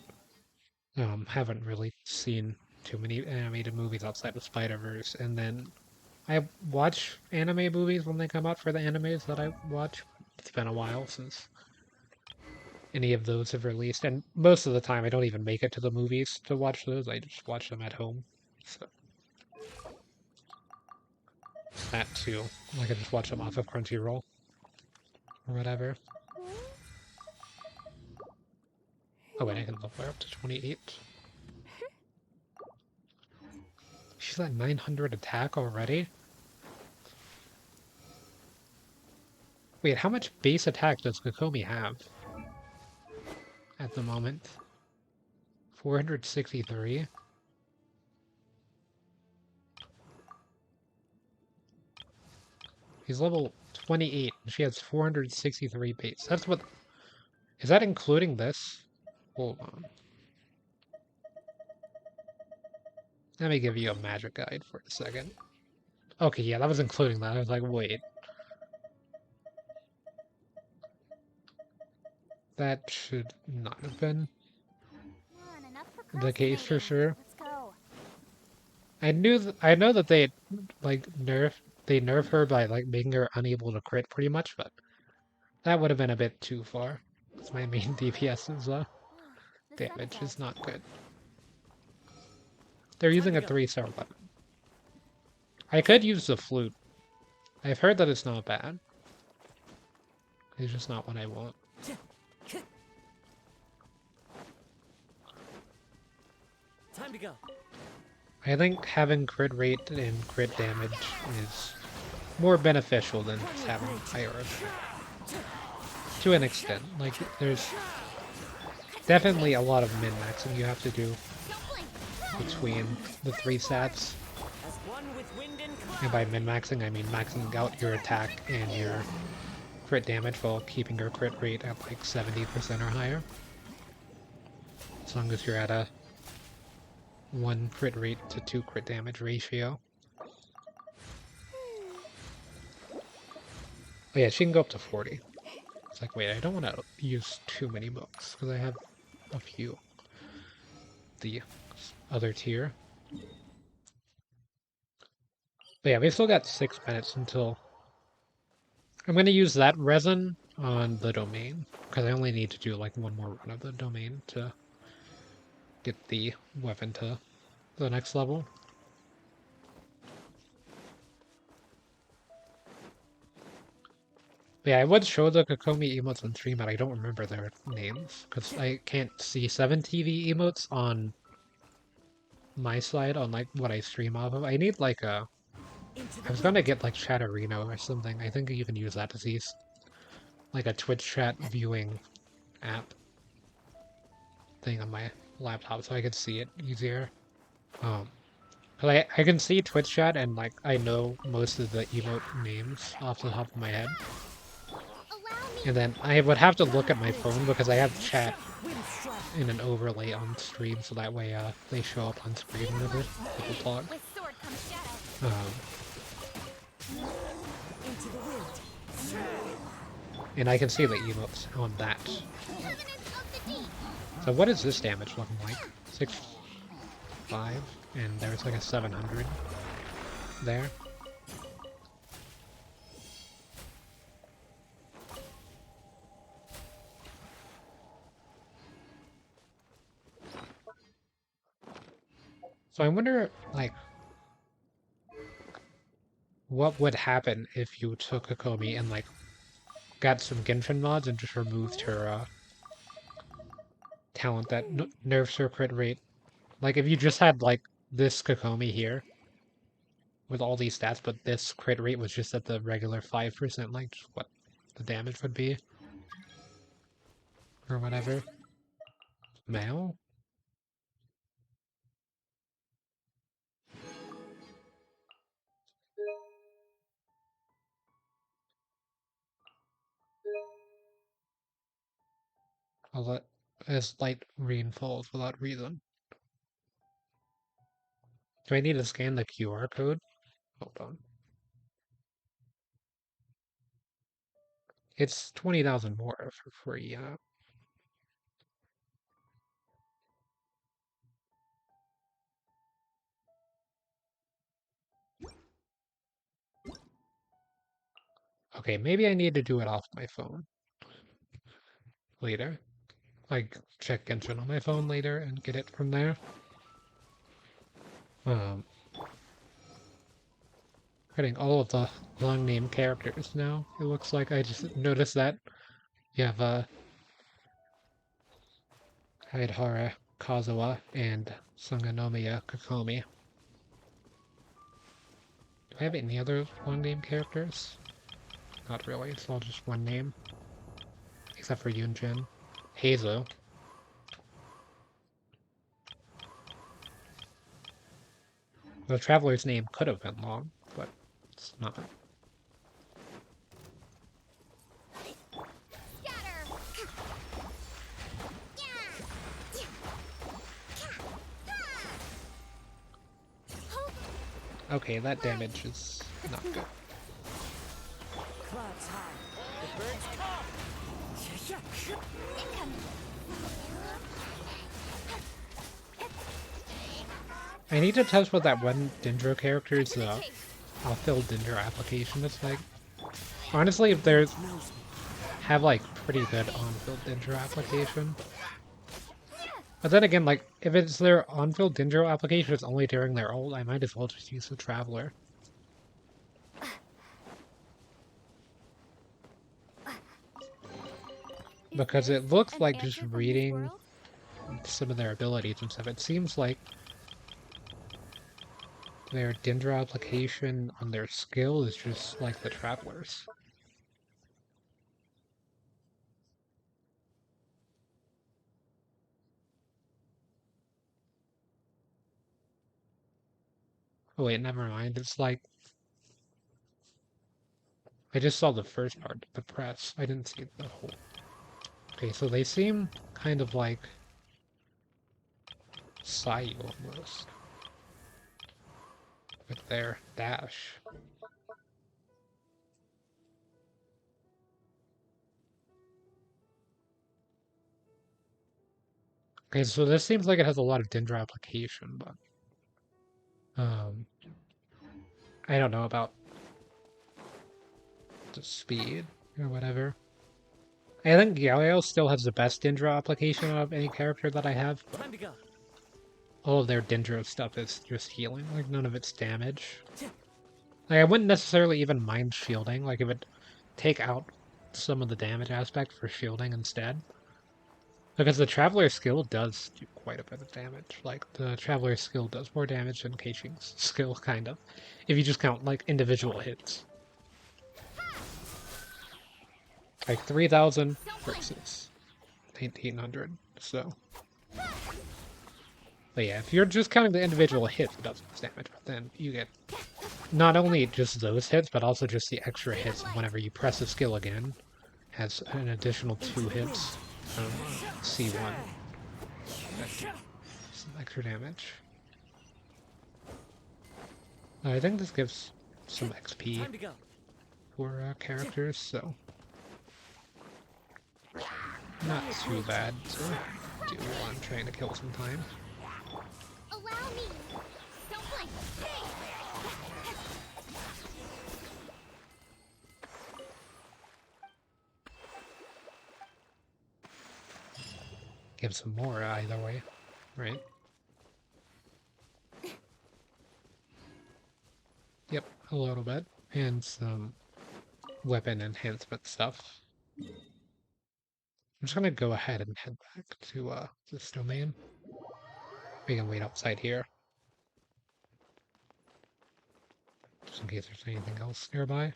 haven't really seen too many animated movies outside of Spider-Verse. And then I watch anime movies when they come out for the animes that I watch. It's been a while since any of those have released, and most of the time I don't even make it to the movies to watch those. I just watch them at home. So that too. I can just watch them off of Crunchyroll or whatever. Oh wait, I can level her up to 28. She's at 900 attack already? Wait, how much base attack does Kokomi have at the moment? 463? He's level 28 and she has 463 base. That's what... Is that including this? Hold on. Let me give you a magic guide for a second. Okay, yeah, that was including that. I was like, wait. That should not have been Come on, enough the case for procrastinating. sure. Let's go. I know that they like nerf her by like making her unable to crit pretty much, but that would have been a bit too far. Because my main DPS is The damage is sunset. not good. They're Time using to a go. 3-star weapon. I could use the flute. I've heard that it's not bad. It's just not what I want. Time to go. I think having crit rate and crit damage is more beneficial than just having higher attack. To an extent. Like, there's definitely a lot of min-maxing you have to do Don't blink. between the 3 stats. As one with wind and And cloud. by min-maxing, I mean maxing out your attack and your crit damage while keeping your crit rate at like 70% or higher. As long as you're at a 1 crit rate to 2 crit damage ratio. Oh yeah, she can go up to 40. It's like, wait, I don't want to use too many books, because I have a few. The other tier. But yeah, we still got 6 minutes until... I'm going to use that resin on the domain, because I only need to do like one more run of the domain to get the weapon to the next level. But yeah, I would show the Kokomi emotes on stream, but I don't remember their names, because I can't see 7TV emotes on my side on like what I stream off of. I need like a... Into I the was wind. gonna get like Chatterino or something. I think you can use that to see like a Twitch chat viewing app thing on my laptop so I could see it easier. Um, 'Cause I can see Twitch chat and like I know most of the emote names off the top of my head. Allow me. And then I would have to look at my phone because I have chat Wind strike. in an overlay on stream so that way they show up on screen whenever people talk. With sword comes shadow. Into the wind. And I can see the emotes on that. Covenants of the deep. So what is this damage looking like? 5, and there's like a 700 there. So I wonder, like, what would happen if you took Kokomi and, like, got some Genshin mods and just removed her, talent that nerfs her crit rate. Like, if you just had, like, this Kokomi here, with all these stats, but this crit rate was just at the regular 5%, like, just what the damage would be. Or whatever. Male? I'll let as light rain falls without reason. Do I need to scan the QR code? Hold on. It's 20,000 more for free. Okay, maybe I need to do it off my phone later. like check Genshin on my phone later and get it from there. Um, Getting all of the long name characters now. It looks like I just noticed that you have Haidhara Kazuha and Sangonomiya Kokomi. Do I have any other long name characters? Not really, it's all just one name. Except for Yunjin. Hazel. The Traveler's name could have been long, but it's not. Scatter. Okay, that damage is not good. Clouds high. The birds come. Incoming. I need to test what that one Dendro character's off-field Dendro application is like. Honestly, if there's have like pretty good on-field Dendro application. But then again, like if it's their on-field Dendro application is only during their ult, I might as well just use the Traveler. Because it looks like just reading some of their abilities and stuff, it seems like their Dendro application on their skill is just like the Travelers. Oh wait, never mind. It's like I just saw the first part, the press. I didn't see the whole. Okay, so they seem kind of like Sayu almost. With their dash. Okay, so this seems like it has a lot of Dendro application, but I don't know about the speed or whatever. I think Yao still has the best Dendro application of any character that I have, but Time to go. all of their Dendro stuff is just healing, like none of it's damage. Like I wouldn't necessarily even mind shielding, like it would take out some of the damage aspect for shielding instead. Because the Traveler skill does do quite a bit of damage. Like, the Traveler skill does more damage than Keishing's skill, kind of. If you just count, like, individual hits. Like, 3,000 versus 1,800, so... But yeah, if you're just counting the individual hits, it does less damage, but then you get not only just those hits, but also just the extra hits whenever you press the skill again. Has an additional 2 hits from C1. Some extra damage. I think this gives some XP Time to go. for characters, so not too bad to do while I'm trying to kill some time. Allow me. Don't blink. Give some more either way, right? Yep, a little bit. And some weapon enhancement stuff. I'm just gonna go ahead and head back to this domain. We can wait outside here. Just in case there's anything else nearby.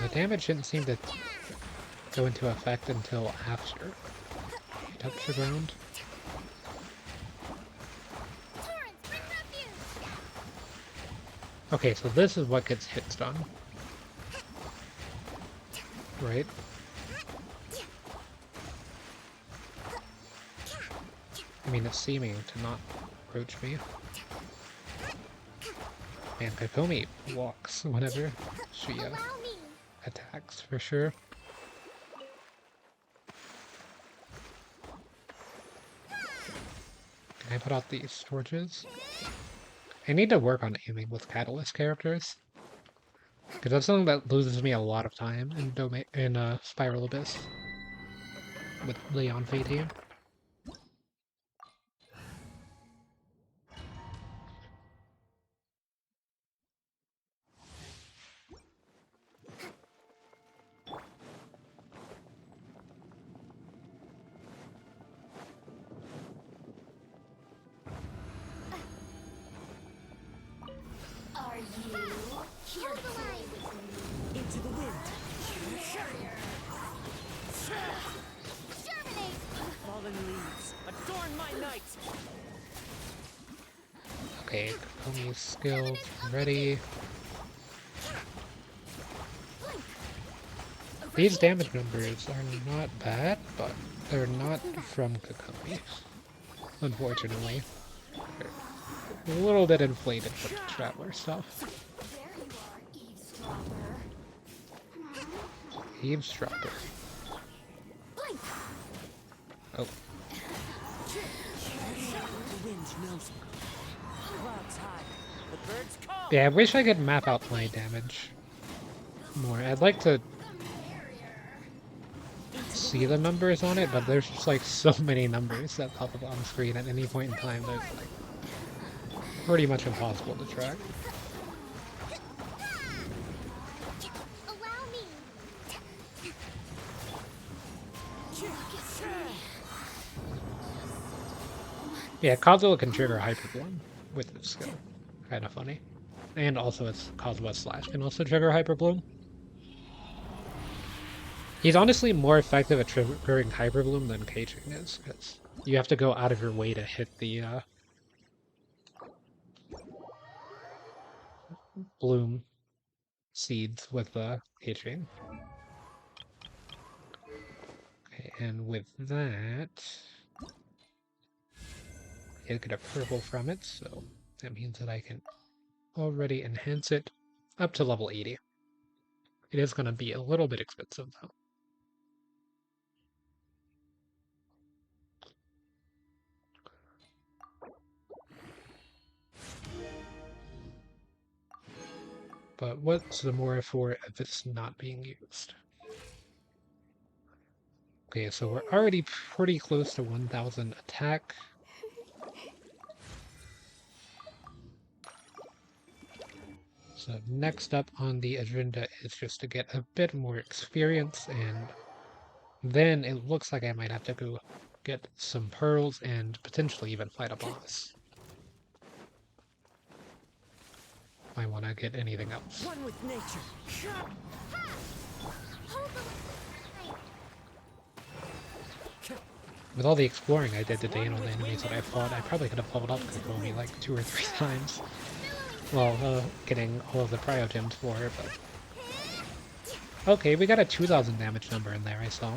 The damage didn't seem to go into effect until after you touch the ground. Okay, so this is what gets hit stun. Right? I mean, it's seeming to not approach me. And Kokomi walks whenever she attacks, for sure. I put out these torches? I need to work on aiming with Catalyst characters. Because that's something that loses me a lot of time in Spiral Abyss with Leon Fate team. Are you? Here's the line. Into the wind. Germinate. Fallen leaves, adorn my night. Okay, Kokomi's skills ready. These damage numbers are not bad, but they're not from Kokomi, unfortunately. They're a little bit inflated with the Traveler stuff. There you are, eavesdropper. Eavesdropper. Blink. Oh, The wind knows me. Clouds high, the birds call. yeah, I wish I could map out my damage more. I'd like to see the numbers on it, but there's just like so many numbers that pop up on the screen at any point in time that it's like pretty much impossible to track. Allow me. Yeah, Kazuha can trigger Hyper Bloom with this skill. Kind of funny. And also its Kazuha Slash can also trigger Hyper Bloom. He's honestly more effective at triggering Hyper Bloom than Keiching is, because you have to go out of your way to hit the Bloom seeds with the Keiching. Okay, and with that, I get a purple from it, so that means that I can already enhance it up to level 80. It is going to be a little bit expensive, though. But what's the more for if it's not being used? Okay, so we're already pretty close to 1000 attack. So next up on the agenda is just to get a bit more experience, and then it looks like I might have to go get some pearls and potentially even fight a boss. I want to get anything else. One with nature. Hold the line. With all the exploring I did today and all the enemies that I fought, I probably could have leveled up Kokomi like 2 or 3 times. Well, getting all of the Prio Gems for her, but... Okay, we got a 2000 damage number in there, I saw.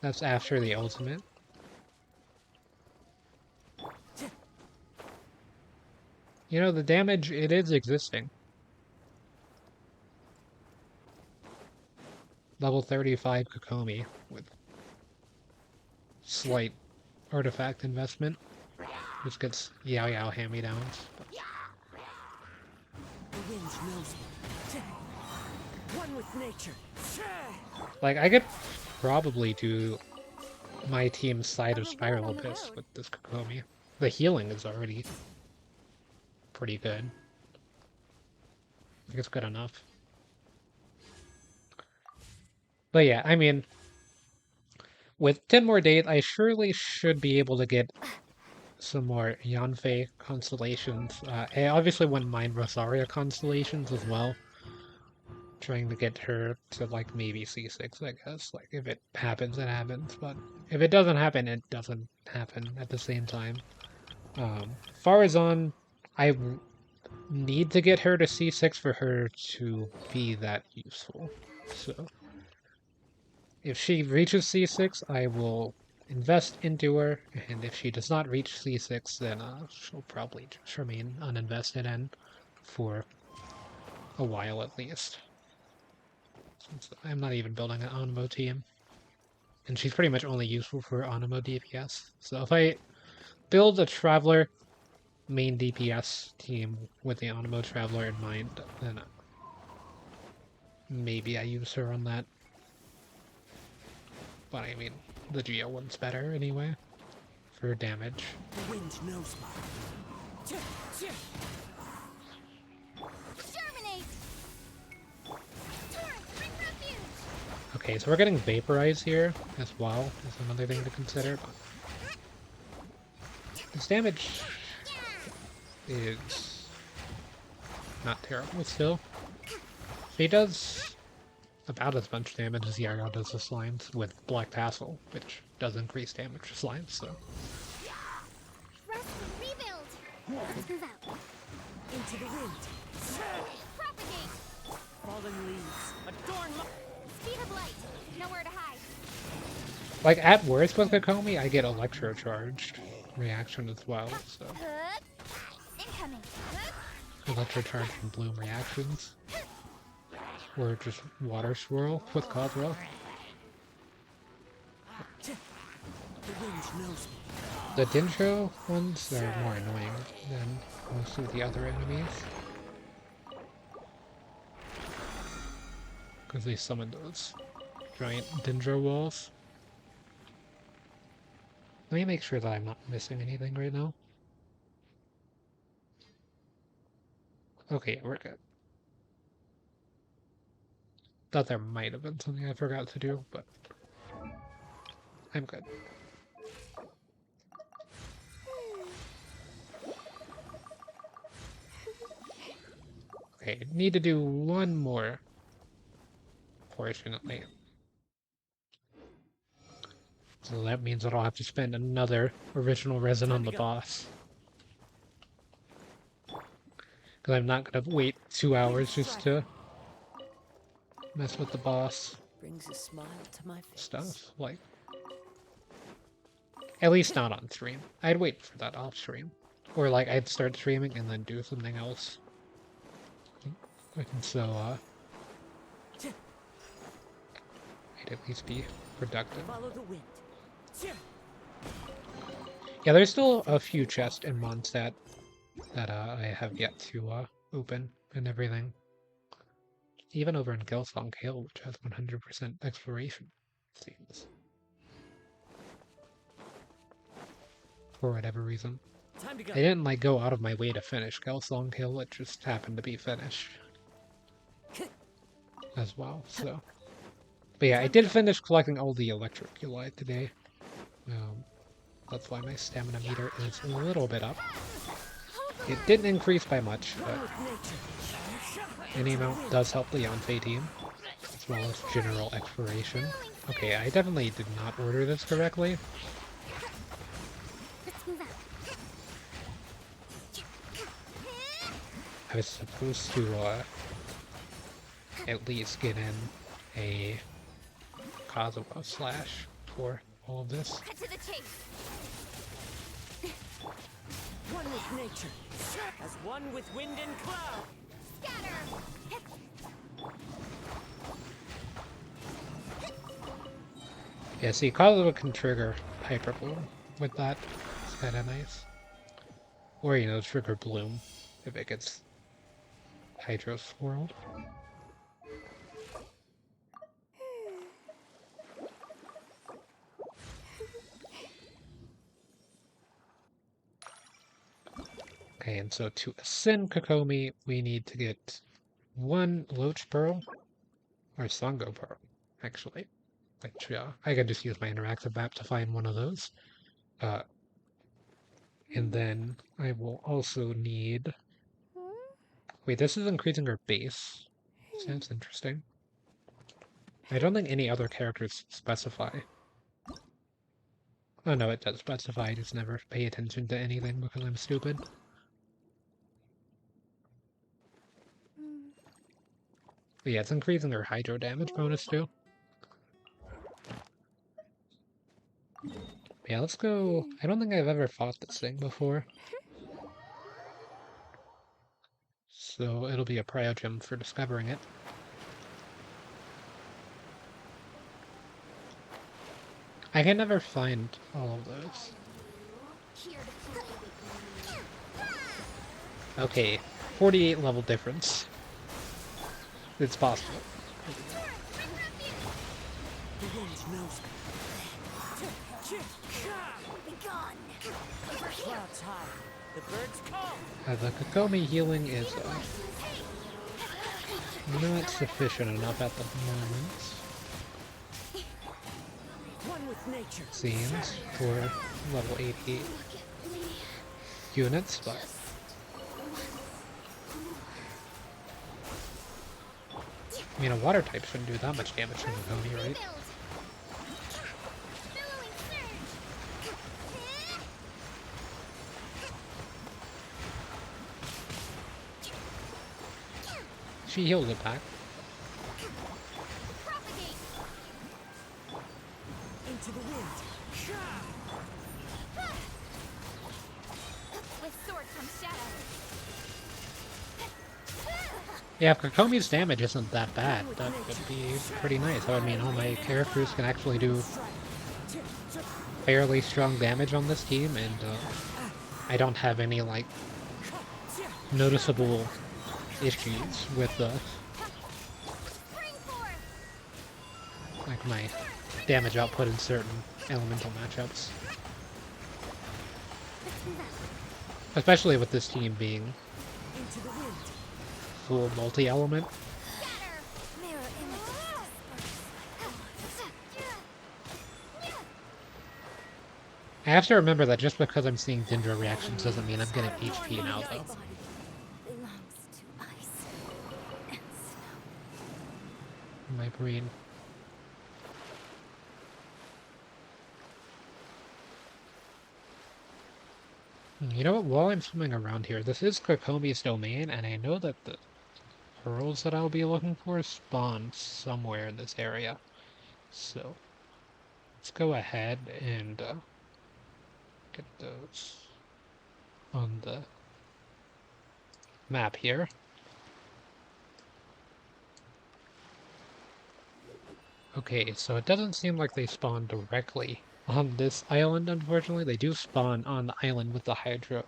That's after the ultimate. You know, the damage, it is existing. Level 35 Kokomi with slight artifact investment. Just gets Yao Yao hand-me-downs. The wind knows me. One with nature. Like, I could probably do my team's side of Spiral Abyss with this Kokomi. The healing is already pretty good. I think it's good enough. But yeah, I mean, with 10 more days, I surely should be able to get some more Yanfei constellations. I obviously wouldn't mind Rosaria constellations as well. Trying to get her to, like, maybe C6, I guess. Like, if it happens, it happens. But if it doesn't happen, it doesn't happen at the same time. Farazan, I need to get her to C6 for her to be that useful. So, if she reaches C6, I will invest into her, and if she does not reach C6, then she'll probably just remain uninvested in for a while at least. Since I'm not even building an Onimo team. And she's pretty much only useful for Onimo DPS. So if I build a Traveler main DPS team with the Animo Traveler in mind, then maybe I use her on that. But I mean, the Geo one's better anyway, for damage. The wind knows me. Germinate! Torrent, bring refuge! Okay, so we're getting Vaporize here as well, is another thing to consider. But this damage is not terrible still. He does about as much damage as Yarrow does to slimes with Black Tassel, which does increase damage to slimes, so. Rest and rebuild! Let's move out. Into the wind. Propagate! Fallen leaves. Adorn my... Speed of light! Nowhere to hide. Like, at worst with Kokomi, I get Electro Charged reaction as well, so. Incoming! Electro Charge and Bloom reactions. Or just Water Swirl with Coswell. The wind knows me. The Dintro ones are more annoying than most of the other enemies. Because they summon those giant Dendro walls. Let me make sure that I'm not missing anything right now. Okay, we're good. Thought there might have been something I forgot to do, but I'm good. Okay, need to do one more, fortunately. So that means that I'll have to spend another original resin on the boss. Because I'm not going to wait 2 hours just to mess with the boss Brings a smile to my face. stuff. Like, at least not on stream. I'd wait for that off stream. Or like, I'd start streaming and then do something else. And so, I'd at least be productive. Follow the wind. Yeah, there's still a few chests in Mondstadt that I have yet to open and everything. Even over in Gelsong Hill, which has 100% exploration, it seems. For whatever reason. Time to go. I didn't like go out of my way to finish Gelsong Hill, it just happened to be finished. As well, so. But yeah, I did finish collecting all the Electroculi today. That's why my stamina meter is a little bit up. It didn't increase by much, but any amount does help the Yanfei team, as well as general exploration. Okay, I definitely did not order this correctly. Let's move out. I was supposed to at least get in a Kazuha slash for all of this. Cut to the chase. One with nature. As one with wind and cloud. Scatter! Yeah, see, Kazuha can trigger Hyper Bloom with that. It's kinda nice. Or, you know, trigger Bloom if it gets Hydro Swirled. Okay, and so to ascend Kokomi, we need to get one Loach Pearl, or Sango Pearl, actually. Which, I can just use my interactive map to find one of those. And then I will also need... Wait, this is increasing our base. Sounds interesting. I don't think any other characters specify. Oh no, it does specify, I just never pay attention to anything because I'm stupid. But yeah, it's increasing our hydro damage bonus too. Yeah, let's go... I don't think I've ever fought this thing before. So it'll be a prio gem for discovering it. I can never find all of those. Here to Okay, 48 level difference. It's possible. The wind knows me. Be gone. Over here. Clouds high. The birds call. The Kokomi healing is not sufficient enough at the moment, One with nature. seems, for level 88 units, but I mean, a water type shouldn't do that much damage to Kokomi, right? Rebuild. Billowing surge. She heals it back. Propagate. Into the wind. With sword comes shadow. Yeah, if Kokomi's damage isn't that bad, that would be pretty nice. That would mean all my characters can actually do fairly strong damage on this team, and I don't have any, like, noticeable issues with, Spring forth. like, my damage output in certain elemental matchups. Especially with this team being Into the wind. full multi-element. Scatter. Mirror I have to remember that just because I'm seeing Dendro reactions doesn't mean I'm getting HP now, though. belongs to ice and snow. My brain. You know what? While I'm swimming around here, this is Kokomi's domain, and I know that the pearls that I'll be looking for spawn somewhere in this area. So, let's go ahead and get those on the map here. Okay, so it doesn't seem like they spawn directly on this island, unfortunately. They do spawn on the island with the Hydro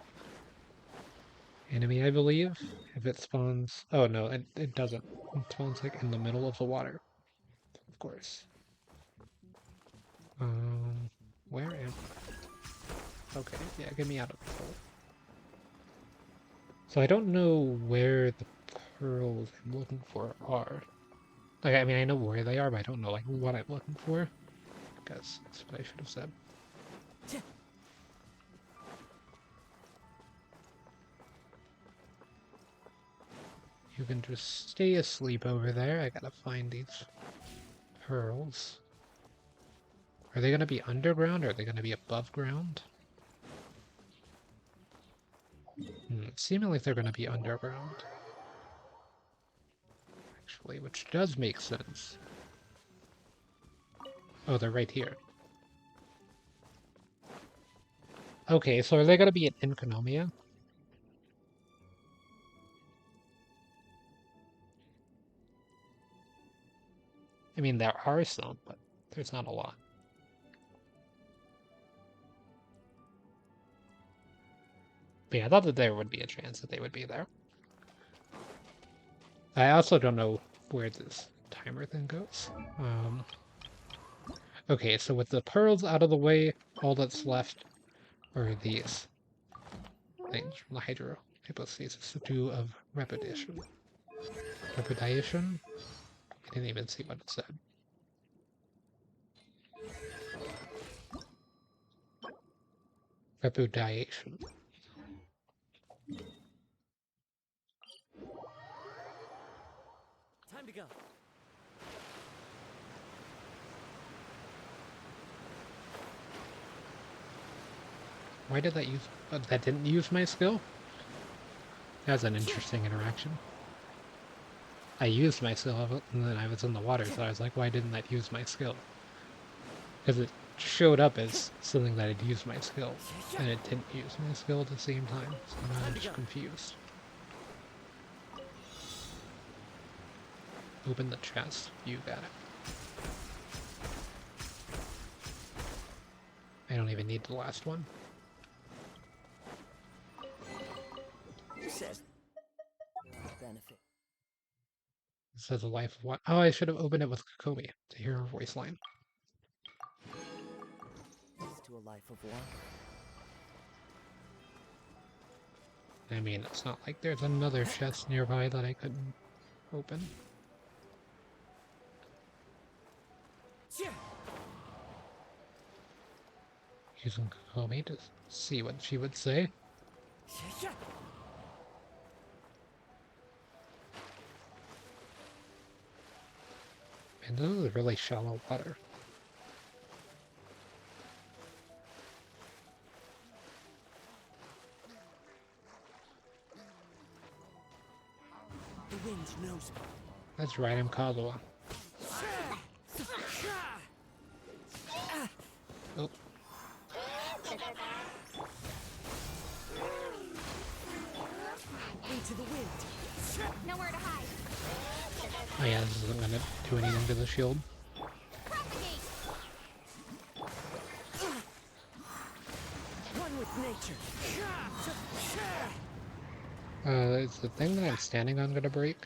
enemy, I believe. If it spawns... Oh, no, it doesn't. It spawns, like, in the middle of the water. Of course. Where am I? Okay, yeah, get me out of this hole. So I don't know where the pearls I'm looking for are. Like, I mean, I know where they are, but I don't know, like, what I'm looking for. I guess that's what I should have said. You can just stay asleep over there. I gotta find these pearls. Are they gonna be underground or are they gonna be above ground? Seeming like they're gonna be underground. Actually, which does make sense. Oh, they're right here. Okay, so are they gonna be in Kokomi? I mean, there are some, but there's not a lot. But yeah, I thought that there would be a chance that they would be there. I also don't know where this timer thing goes. Okay, so with the pearls out of the way, all that's left are these things from the Hydro hypothesis 2 of repetition. Repetition? I didn't even see what it said. Repudiation. Time to go. Why did that use... that didn't use my skill? That was an interesting interaction. I used my skill, and then I was in the water, so I was like, why didn't that use my skill? Because it showed up as something that had used my skill, and it didn't use my skill at the same time, so now I'm just confused. Open the chest. You got it. I don't even need the last one. says benefit. It says a life of one. Oh, I should have opened it with Kokomi to hear her voice line. To a life of wonder. I mean, it's not like there's another chest nearby that I couldn't open. Using Kokomi to see what she would say. And this is really shallow water. The wind knows me. That's right, I'm Kazuha. Oh. Into the wind. Nowhere to hide. Oh yeah, this isn't gonna do anything to the shield. Propagate. One with nature. Is the thing that I'm standing on gonna break?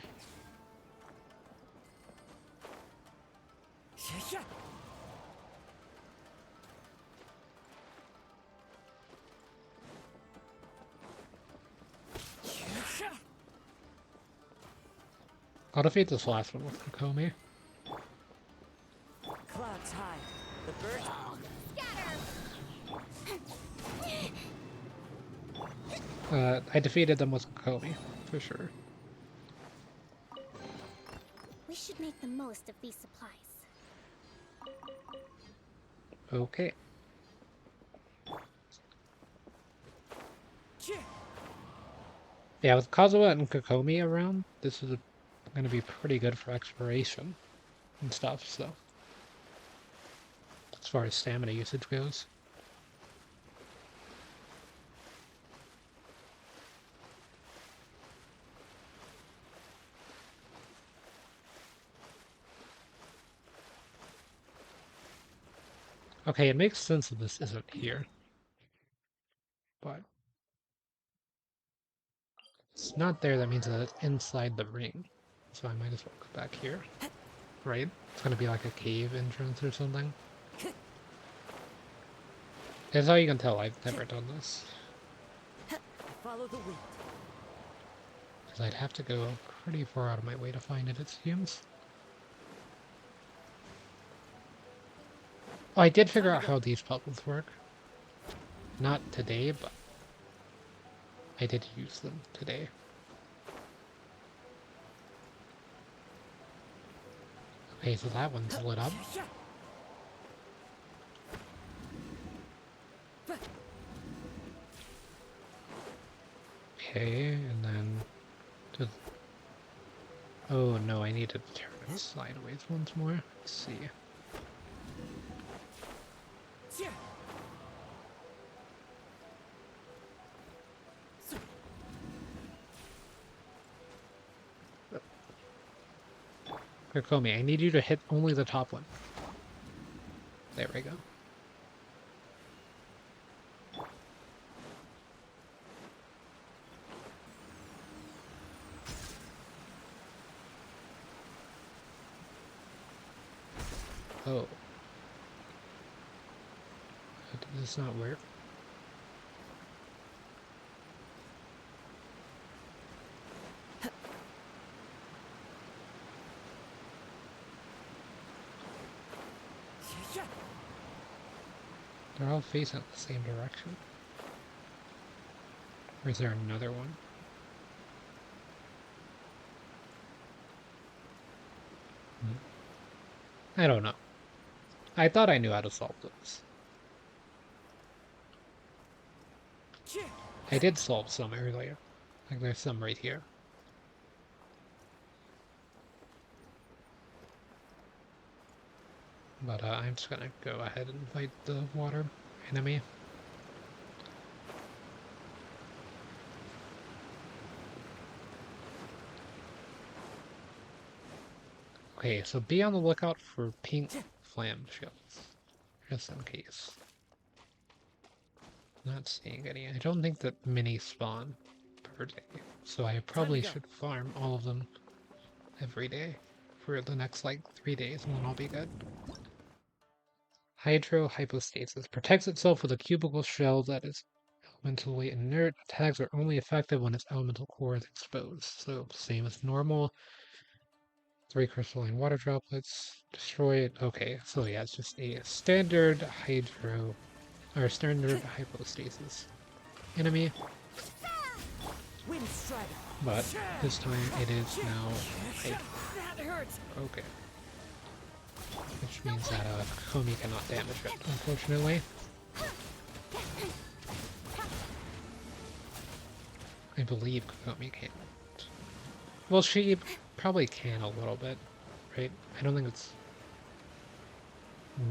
I'll defeat this last one with Kokomi. Clouds high. The birds. Scatter. I defeated them with Kokomi, for sure. We should make the most of these supplies. Okay. Yeah, with Kazuha and Kokomi around, this is going to be pretty good for exploration and stuff, so. As far as stamina usage goes. Okay, it makes sense that this isn't here. But it's not there, that means that it's inside the ring. So I might as well go back here. Right? It's gonna be like a cave entrance or something. That's how you can tell I've never done this. Follow the wind. Because I'd have to go pretty far out of my way to find it, it seems. Oh, I did figure out how these puzzles work. Not today, but I did use them today. Okay, so that one's lit up. Okay, and then... Oh no, I need to turn it sideways once more. Let's see. Kokomi, I need you to hit only the top one. There we go. Oh. Did this not work? They're all facing the same direction. Or is there another one? I don't know. I thought I knew how to solve this. I did solve some earlier. Like there's some right here. But I'm just gonna go ahead and fight the water enemy. Okay, so be on the lookout for pink flam shields. Just in case. Not seeing any. I don't think that many spawn per day, so I probably should farm all of them every day for the next like 3 days, and then I'll be good. Hydrohypostasis protects itself with a cubical shell that is elementally inert. Attacks are only effective when its elemental core is exposed. So same as normal. 3 crystalline water droplets. Destroy it. Okay, so yeah, it's just a standard standard hypostasis enemy. Wind strider. But this time it is now Hydro. That hurts. Okay. Which means that Kokomi cannot damage it, unfortunately. I believe Kokomi can't. Well, she probably can a little bit, right? I don't think it's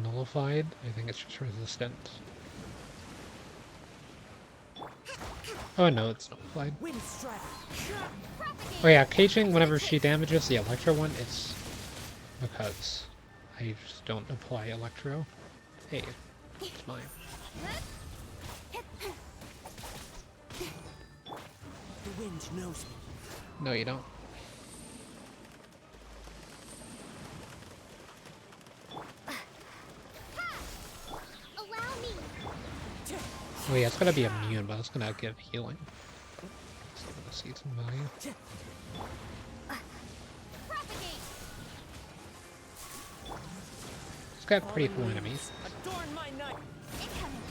nullified. I think it's just resistant. Oh no, it's nullified. Wind strider. Oh yeah, caging whenever she damages the Electro one, it's because I just don't apply Electro. Hey, it's mine. The wind knows me. No, you don't. Allow me. Oh yeah, it's gonna be immune, but it's gonna give healing. So I'm gonna see some value. Propagate. It's got pretty cool enemies. Adorn my night. Incoming.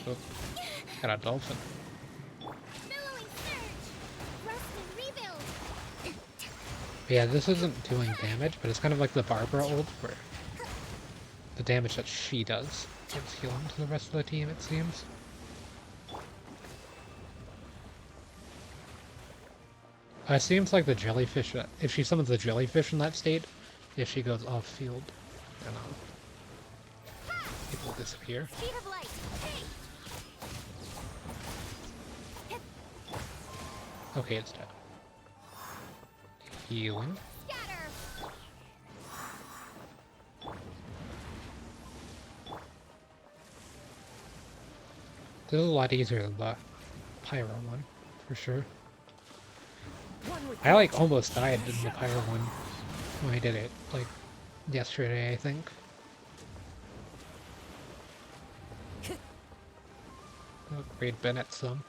Oh, got a dolphin. Billowing surge. Rust and rebuild. But yeah, this isn't doing damage, but it's kind of like the Barbara ult, where the damage that she does gives healing to the rest of the team, it seems. It seems like the jellyfish, if she summons the jellyfish in that state, if she goes off field, then it will disappear. Speed of light. Hey. Okay, it's dead. Healing. Scatter. This is a lot easier than the Pyro one, for sure. I like almost died in the Pyro one when I did it, like yesterday, I think. Oh, great Bennett some.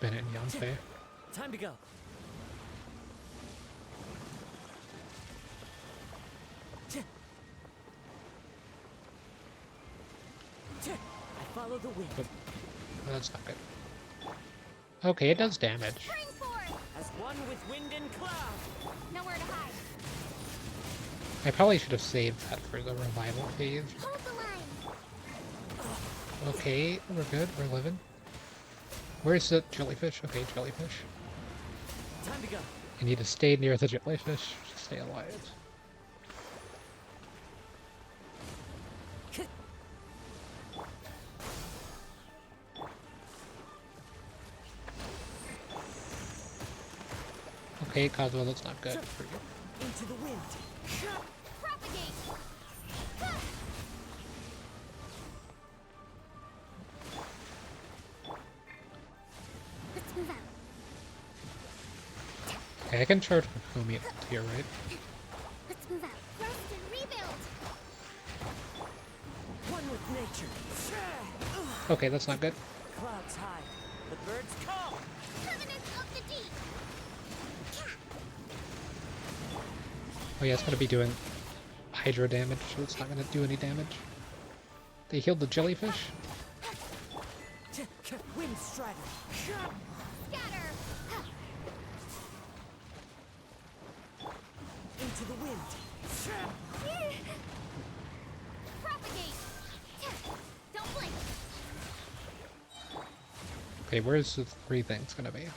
Bennett and Yonsei. Time to go. I follow the wind. Oh, that's not good. Okay, it does damage. Spring forth. As one with wind and cloud. Nowhere to hide. I probably should have saved that for the revival phase. Hold the line. Okay, we're good, we're living. Where's the jellyfish? Okay, jellyfish. Time to go. You need to stay near the jellyfish to stay alive. Okay, Kazuo, that's not good for you. Into the wind. Propagate. Let's move out. Okay, I can charge Kokomi up to your right. Let's move out. Rust and rebuild. One with nature. Okay, that's not good. Clouds high. The birds call. Covenant of the deep. Oh yeah, it's gonna be doing hydro damage, so it's not gonna do any damage. They healed the jellyfish? Wind strider. Scatter. Into the wind. Propagate. Don't blink. Okay, where's the 3 things gonna be?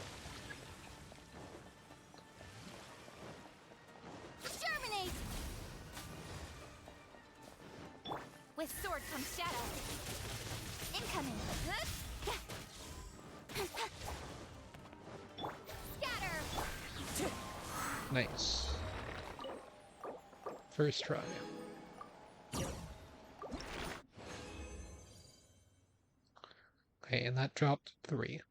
Germinate. With sword comes shadow. Incoming. Scatter. Nice. First try. Okay, and that dropped 3.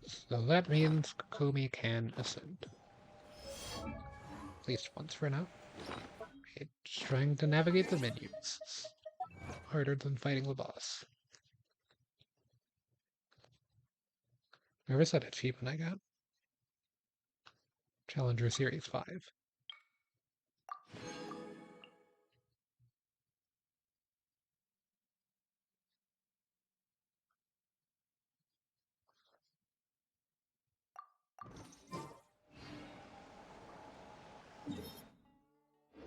So that means Kokomi can ascend. At least once for now. It's trying to navigate the menus. Harder than fighting the boss. Where was that achievement I got? Challenger Series 5.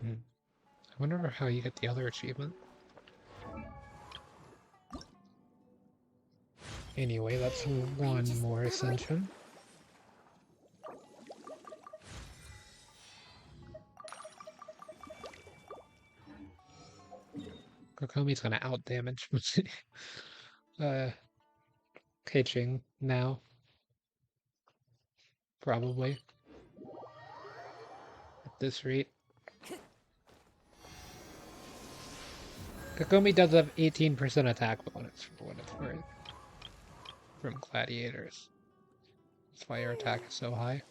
I wonder how you get the other achievement. Anyway, that's one more ascension. Kokomi's gonna outdamage Keiching now. Probably. At this rate. Kokomi does have 18% attack bonus for what it's worth. From gladiators. That's why your attack is so high.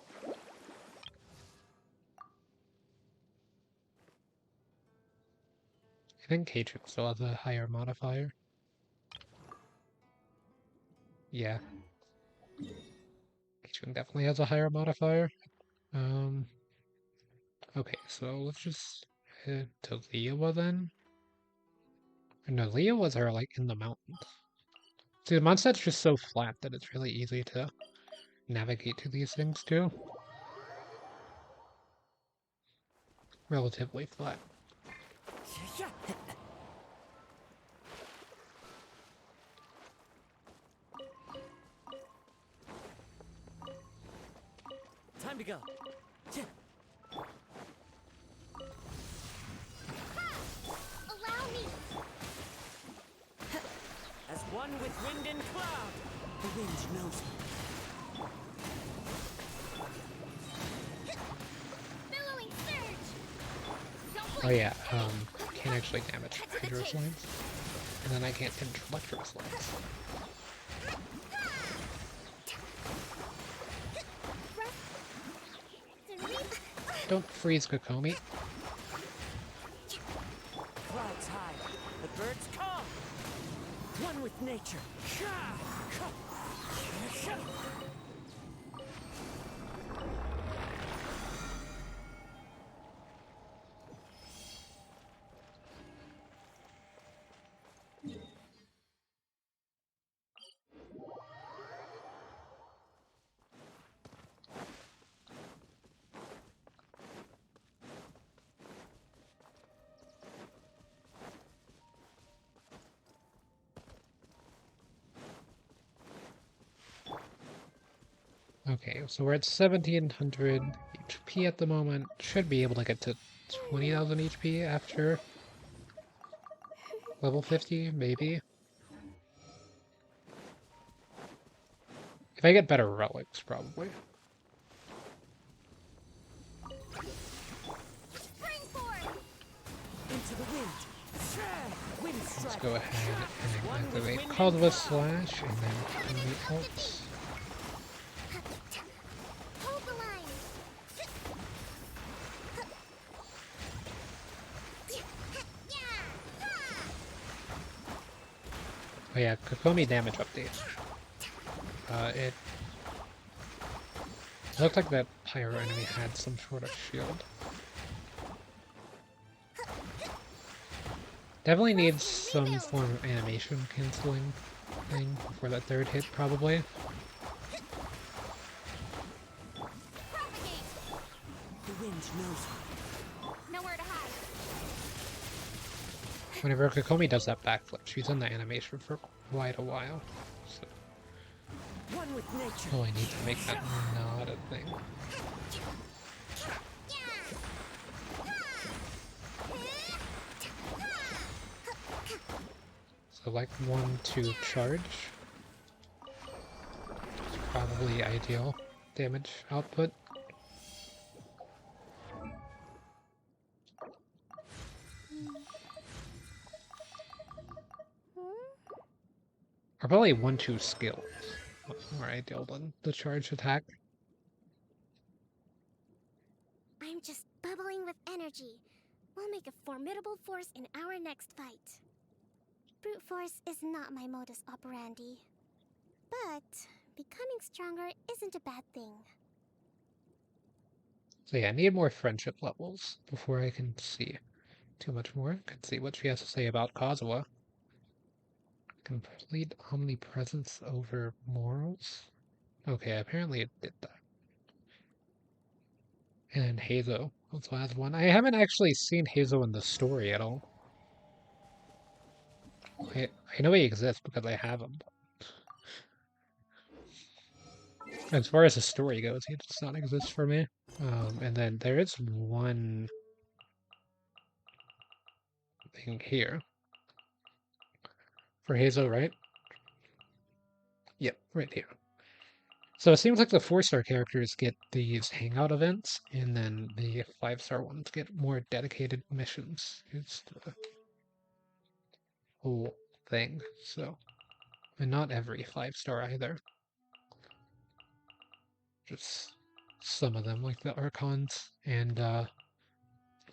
I think Keiching still has a higher modifier. Yeah. Genshin definitely has a higher modifier. Okay, so let's just head to Liyue then. No, Liyue are like in the mountains. See, the Mondstadt's just so flat that it's really easy to navigate to these things too. Relatively flat. Time to go. Allow me. As one with wind and cloud, the wind knows me. Billowing surge. Don't Oh blink. yeah, can't actually damage Hydro Slimes. And then I can't damage Electro Slimes. Don't freeze Kokomi. Clouds high, the birds come. One with nature. Okay, so we're at 1700 HP at the moment. Should be able to get to 20,000 HP after level 50, maybe. If I get better relics, probably. Spring forth. Into the wind. Wind Let's strike. go ahead and One with activate wind Caldwell and Slash and then Kokomi ults. Hold the line. Oh yeah, Kokomi damage update. It looked like that pyro enemy had some sort of shield. Definitely needs some form of animation canceling thing before that third hit, probably. Propagate. The wind knows me. Nowhere to hide. Whenever Kokomi does that backflip, she's in the animation for quite a while. So One with nature. oh, I need to make that not a thing. So like 1-2 charge. It's probably ideal damage output. Or probably 1-2 skills. more ideal than the charge attack. I'm just bubbling with energy. We'll make a formidable force in our next fight. Brute force is not my modus operandi. But becoming stronger isn't a bad thing. So yeah, I need more friendship levels before I can see too much more. I can see what she has to say about Kazuha. Complete omnipresence over morals? Okay, apparently it did that. And Hazo also has one. I haven't actually seen Hazo in the story at all. I know he exists because I have him. As far as the story goes, he does not exist for me. And then there is one thing here for Hazo, right? Yep, right here. So it seems like the 4-star characters get these hangout events, and then the 5-star ones get more dedicated missions. It's the whole thing. So, and not every 5-star either. Just some of them, like the Archons and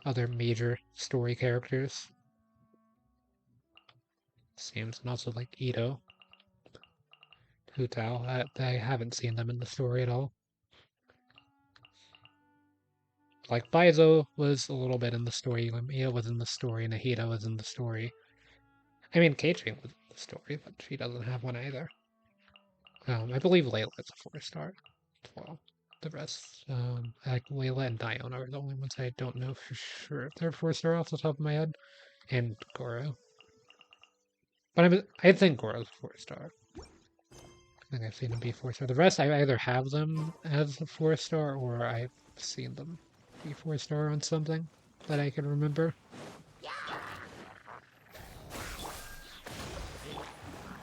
other major story characters. Seems, and also like Ito, Hu Tao. I haven't seen them in the story at all. Like Baizo was a little bit in the story, Lamia was in the story, Nahida was in the story. I mean, Keiichi was in the story, but she doesn't have one either. I believe Layla is a 4-star as well. The rest, like Layla and Diona are the only ones I don't know for sure if they're 4-star off the top of my head, and Goro. But I think Goro's 4-star. I think I've seen him be 4-star. The rest, I either have them as a 4-star or I've seen them be 4-star on something that I can remember.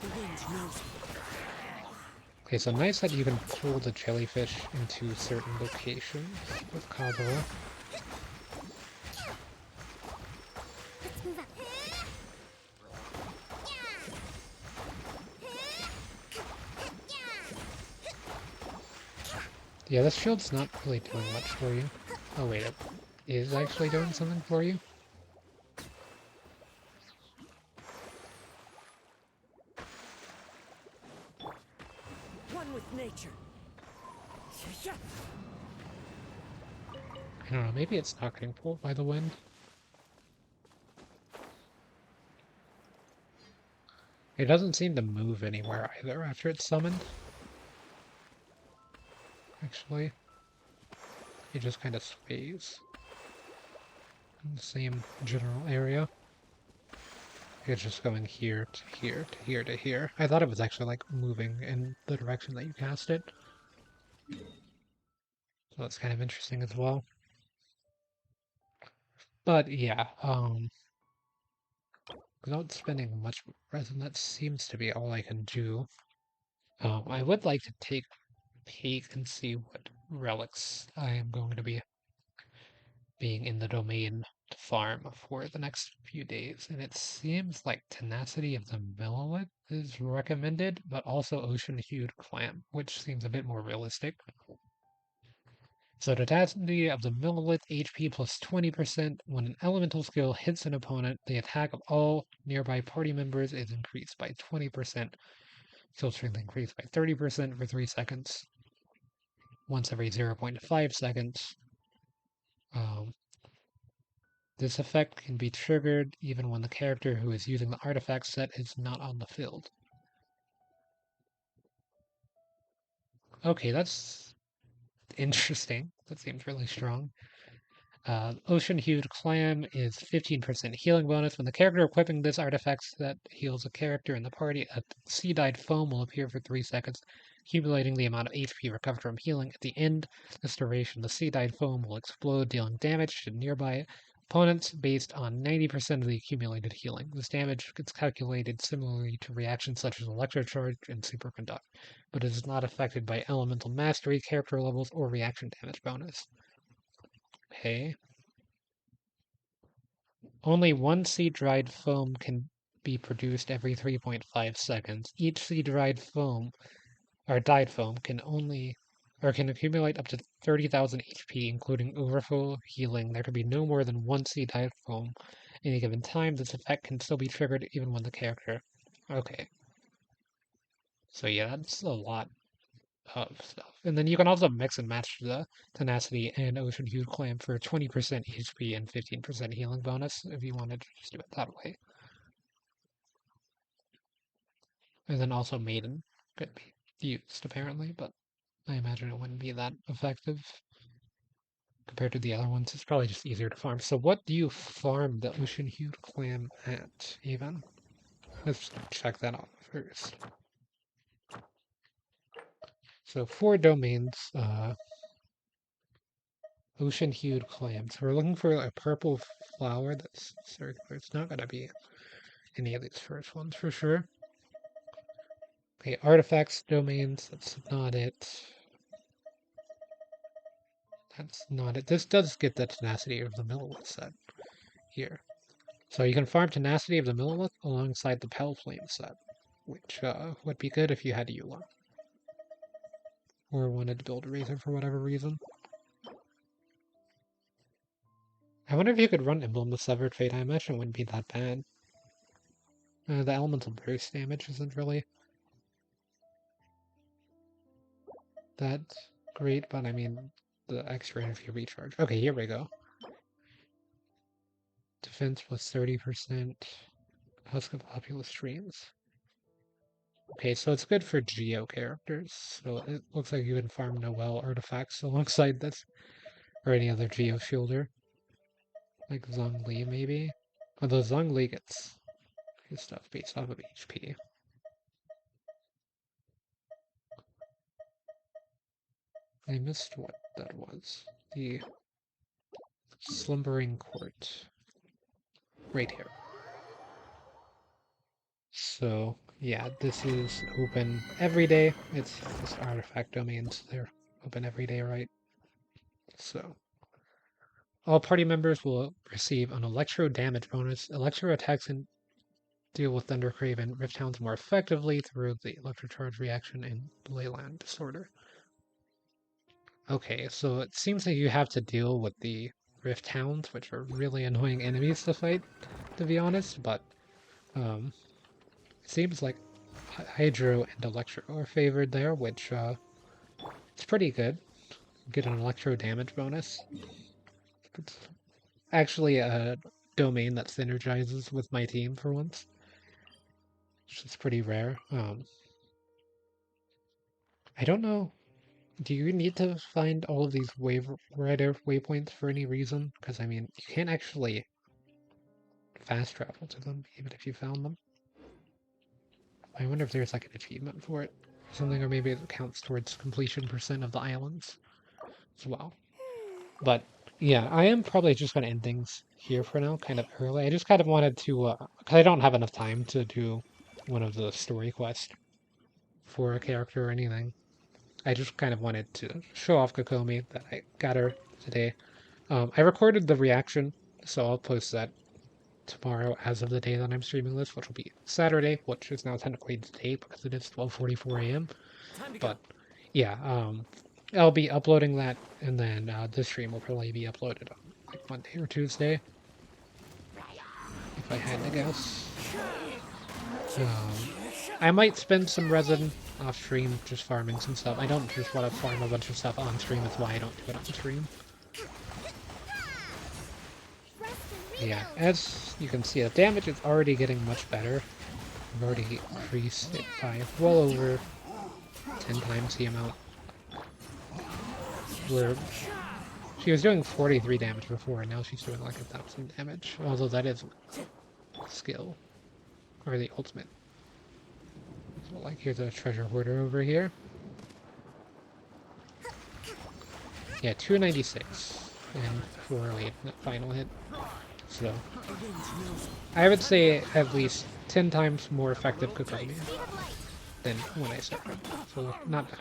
The wind knows me. Okay, so nice that you can pull the jellyfish into certain locations with Kazuha. Let's move up. Yeah, this shield's not really doing much for you. Oh wait, it is actually doing something for you? One with nature. I don't know, maybe it's not getting pulled by the wind. It doesn't seem to move anywhere either after it's summoned. Actually, it just kind of sways in the same general area. It's just going here to here to here to here. I thought it was actually like moving in the direction that you cast it. So that's kind of interesting as well. But yeah, without spending much resin, that seems to be all I can do. I would like to take a peek and see what relics I am going to be being in the domain to farm for the next few days. And it seems like Tenacity of the Millelith is recommended, but also Ocean Hued Clam, which seems a bit more realistic. So Tenacity of the Millelith HP plus 20%. When an elemental skill hits an opponent, the attack of all nearby party members is increased by 20%. Skill strength increased by 30% for 3 seconds. Once every 0.5 seconds. Um, This effect can be triggered even when the character who is using the artifact set is not on the field. Okay, that's interesting. That seems really strong. Ocean Hued Clam is 15% healing bonus. When the character equipping this artifact set heals a character in the party, a sea-dyed foam will appear for 3 seconds, accumulating the amount of HP recovered from healing. At the end of this duration, the sea-dyed foam will explode, dealing damage to nearby opponents based on 90% of the accumulated healing. This damage gets calculated similarly to reactions such as Electrocharge and Superconduct, but it is not affected by Elemental Mastery, character levels, or reaction damage bonus. Okay. Only one sea-dried foam can be produced every 3.5 seconds. Each sea-dried foam or dyed foam can can accumulate up to 30,000 HP, including overfull healing. There can be no more than one sea dyed foam at any given time. This effect can still be triggered even when the character. Okay. So yeah, that's a lot of stuff. And then you can also mix and match the tenacity and ocean hued clam for 20% HP and 15% healing bonus if you wanted to just do it that way. And then also maiden could be used apparently, but I imagine it wouldn't be that effective compared to the other ones. It's probably just easier to farm. So what do you farm the ocean hued clam at even? Let's check that out first. So 4 domains, ocean hued clams. We're looking for a purple flower that's circular. It's not gonna be any of these first ones for sure. Okay, artifacts, domains, that's not it. That's not it. This does get the tenacity of the Millilith set here. So you can farm tenacity of the Millilith alongside the Pale Flame set, which would be good if you had Eula. Or wanted to build a Razor for whatever reason. I wonder if you could run Emblem with Severed Fate. I imagine it wouldn't be that bad. The elemental burst damage isn't really that great, but I mean, the extra energy recharge. Okay, here we go. Defense plus 30%. Husk of Populous Streams. Okay, so it's good for Geo characters. So it looks like you can farm Noel artifacts alongside this, or any other Geo shielder. Like Zhongli, maybe? Although Zhongli gets his stuff based off of HP. I missed what that was. The Slumbering Court. Right here. So, yeah, this is open every day. It's just artifact domains. They're open every day, right? So, all party members will receive an electro damage bonus. Electro attacks can deal with Thundercrave and Rift Hounds more effectively through the Electrocharge reaction and Leyland Disorder. Okay, so it seems like you have to deal with the Rift Hounds, which are really annoying enemies to fight, to be honest, but it seems like Hydro and Electro are favored there, which it's pretty good. Get an Electro damage bonus. It's actually a domain that synergizes with my team for once, which is pretty rare. I don't know. Do you need to find all of these rider waypoints for any reason? Because I mean, you can't actually fast travel to them, even if you found them. I wonder if there's like an achievement for it, something, or maybe it counts towards completion percent of the islands as well. But yeah, I am probably just going to end things here for now, kind of early. I just kind of wanted to, because I don't have enough time to do one of the story quests for a character or anything. I just kind of wanted to show off Kokomi that I got her today. I recorded the reaction, so I'll post that tomorrow as of the day that I'm streaming this, which will be Saturday, which is now technically today because it is 12:44 a.m. But yeah, I'll be uploading that, and then this stream will probably be uploaded on like Monday or Tuesday, if I had to guess. I might spend some resin off stream just farming some stuff. I don't just want to farm a bunch of stuff on stream, that's why I don't do it on stream. Yeah, as you can see, the damage is already getting much better. I've already increased it by well over 10 times the amount. Where she was doing 43 damage before, and now she's doing like 1,000 damage. Although that is skill, or the ultimate. So like, here's a treasure hoarder over here. Yeah, 296 and 408 final hit. So I would say at least 10 times more effective Kokomi than when I started. So not bad.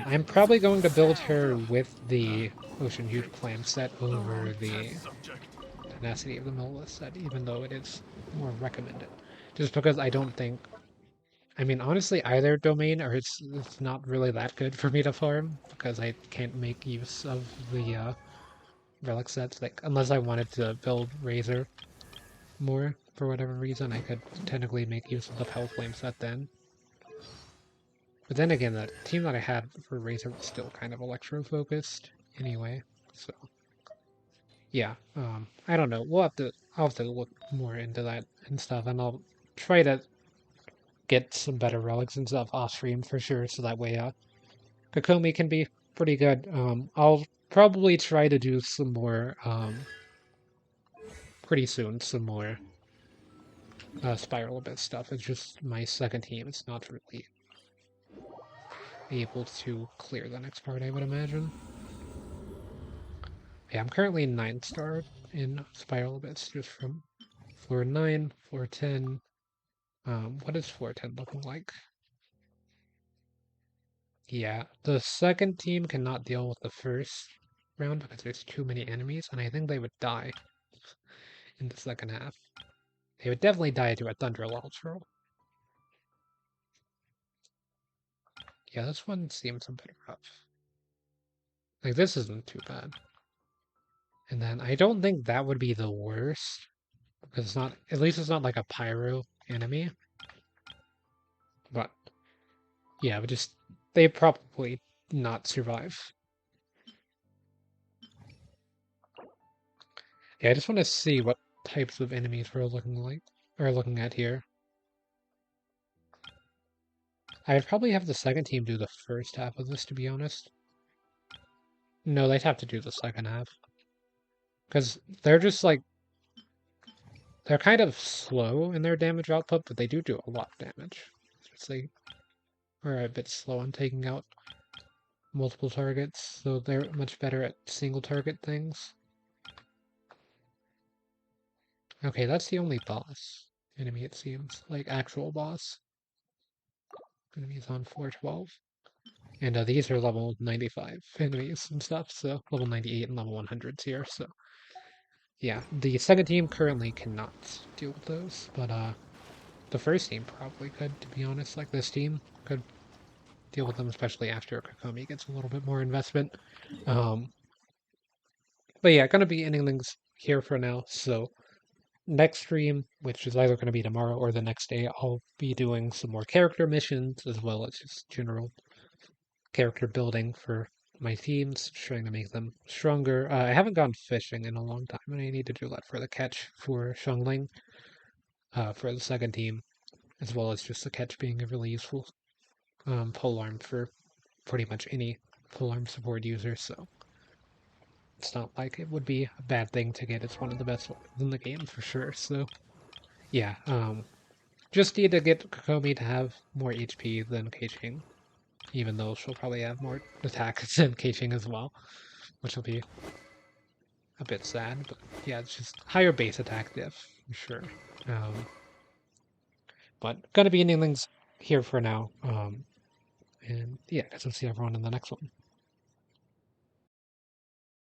I'm probably going to build her with the Ocean Hued Clam set over the tenacity of the Millis set, even though it is more recommended. Just because I don't think, I mean, honestly, either domain or it's not really that good for me to farm because I can't make use of the relic sets. Like, unless I wanted to build Razor more for whatever reason, I could technically make use of the Pale Flame set then. But then again, the team that I had for Razor was still kind of Electro focused anyway. So yeah, I don't know. I'll have to look more into that and stuff, and I'll try to get some better relics and stuff off stream for sure, so that way Kokomi can be pretty good. I'll probably try to do some more pretty soon, some more Spiral Abyss stuff. It's just my second team. It's not really able to clear the next part, I would imagine. Yeah, I'm currently 9-star in Spiral Abyss, just from floor 9, floor 10. What is floor 10 looking like? Yeah, the second team cannot deal with the first round because there's too many enemies, and I think they would die in the second half. They would definitely die to a Thunder Launch roll. Yeah, this one seems a bit rough. Like, this isn't too bad. And then I don't think that would be the worst, because it's not, at least it's not like a Pyro enemy. But, yeah, but just, they probably not survive. Yeah, I just want to see what types of enemies we're looking at here. I'd probably have the second team do the first half of this, to be honest. No, they'd have to do the second half. Because they're just like, they're kind of slow in their damage output, but they do a lot of damage. Just they are a bit slow on taking out multiple targets, so they're much better at single target things. Okay, that's the only boss enemy, it seems. Like, actual boss. Enemies on 412. And these are level 95 enemies and stuff, so level 98 and level 100s here, so yeah. The second team currently cannot deal with those, but the first team probably could, to be honest. Like, this team could deal with them, especially after Kokomi gets a little bit more investment. Um, but yeah, gonna be ending things here for now, so next stream, which is either going to be tomorrow or the next day, I'll be doing some more character missions as well as just general character building for my teams, trying to make them stronger. I haven't gone fishing in a long time, and I need to do that for the catch for Xiangling, for the second team, as well as just the catch being a really useful polearm for pretty much any polearm support user, so it's not like it would be a bad thing to get. It's one of the best ones in the game for sure, so yeah, just need to get Kokomi to have more HP than Keqing, even though she'll probably have more attack than Keqing as well, which will be a bit sad, but yeah, it's just higher base attack diff, for sure. Um, but gonna be ending things here for now. And yeah, guess I'll see everyone in the next one.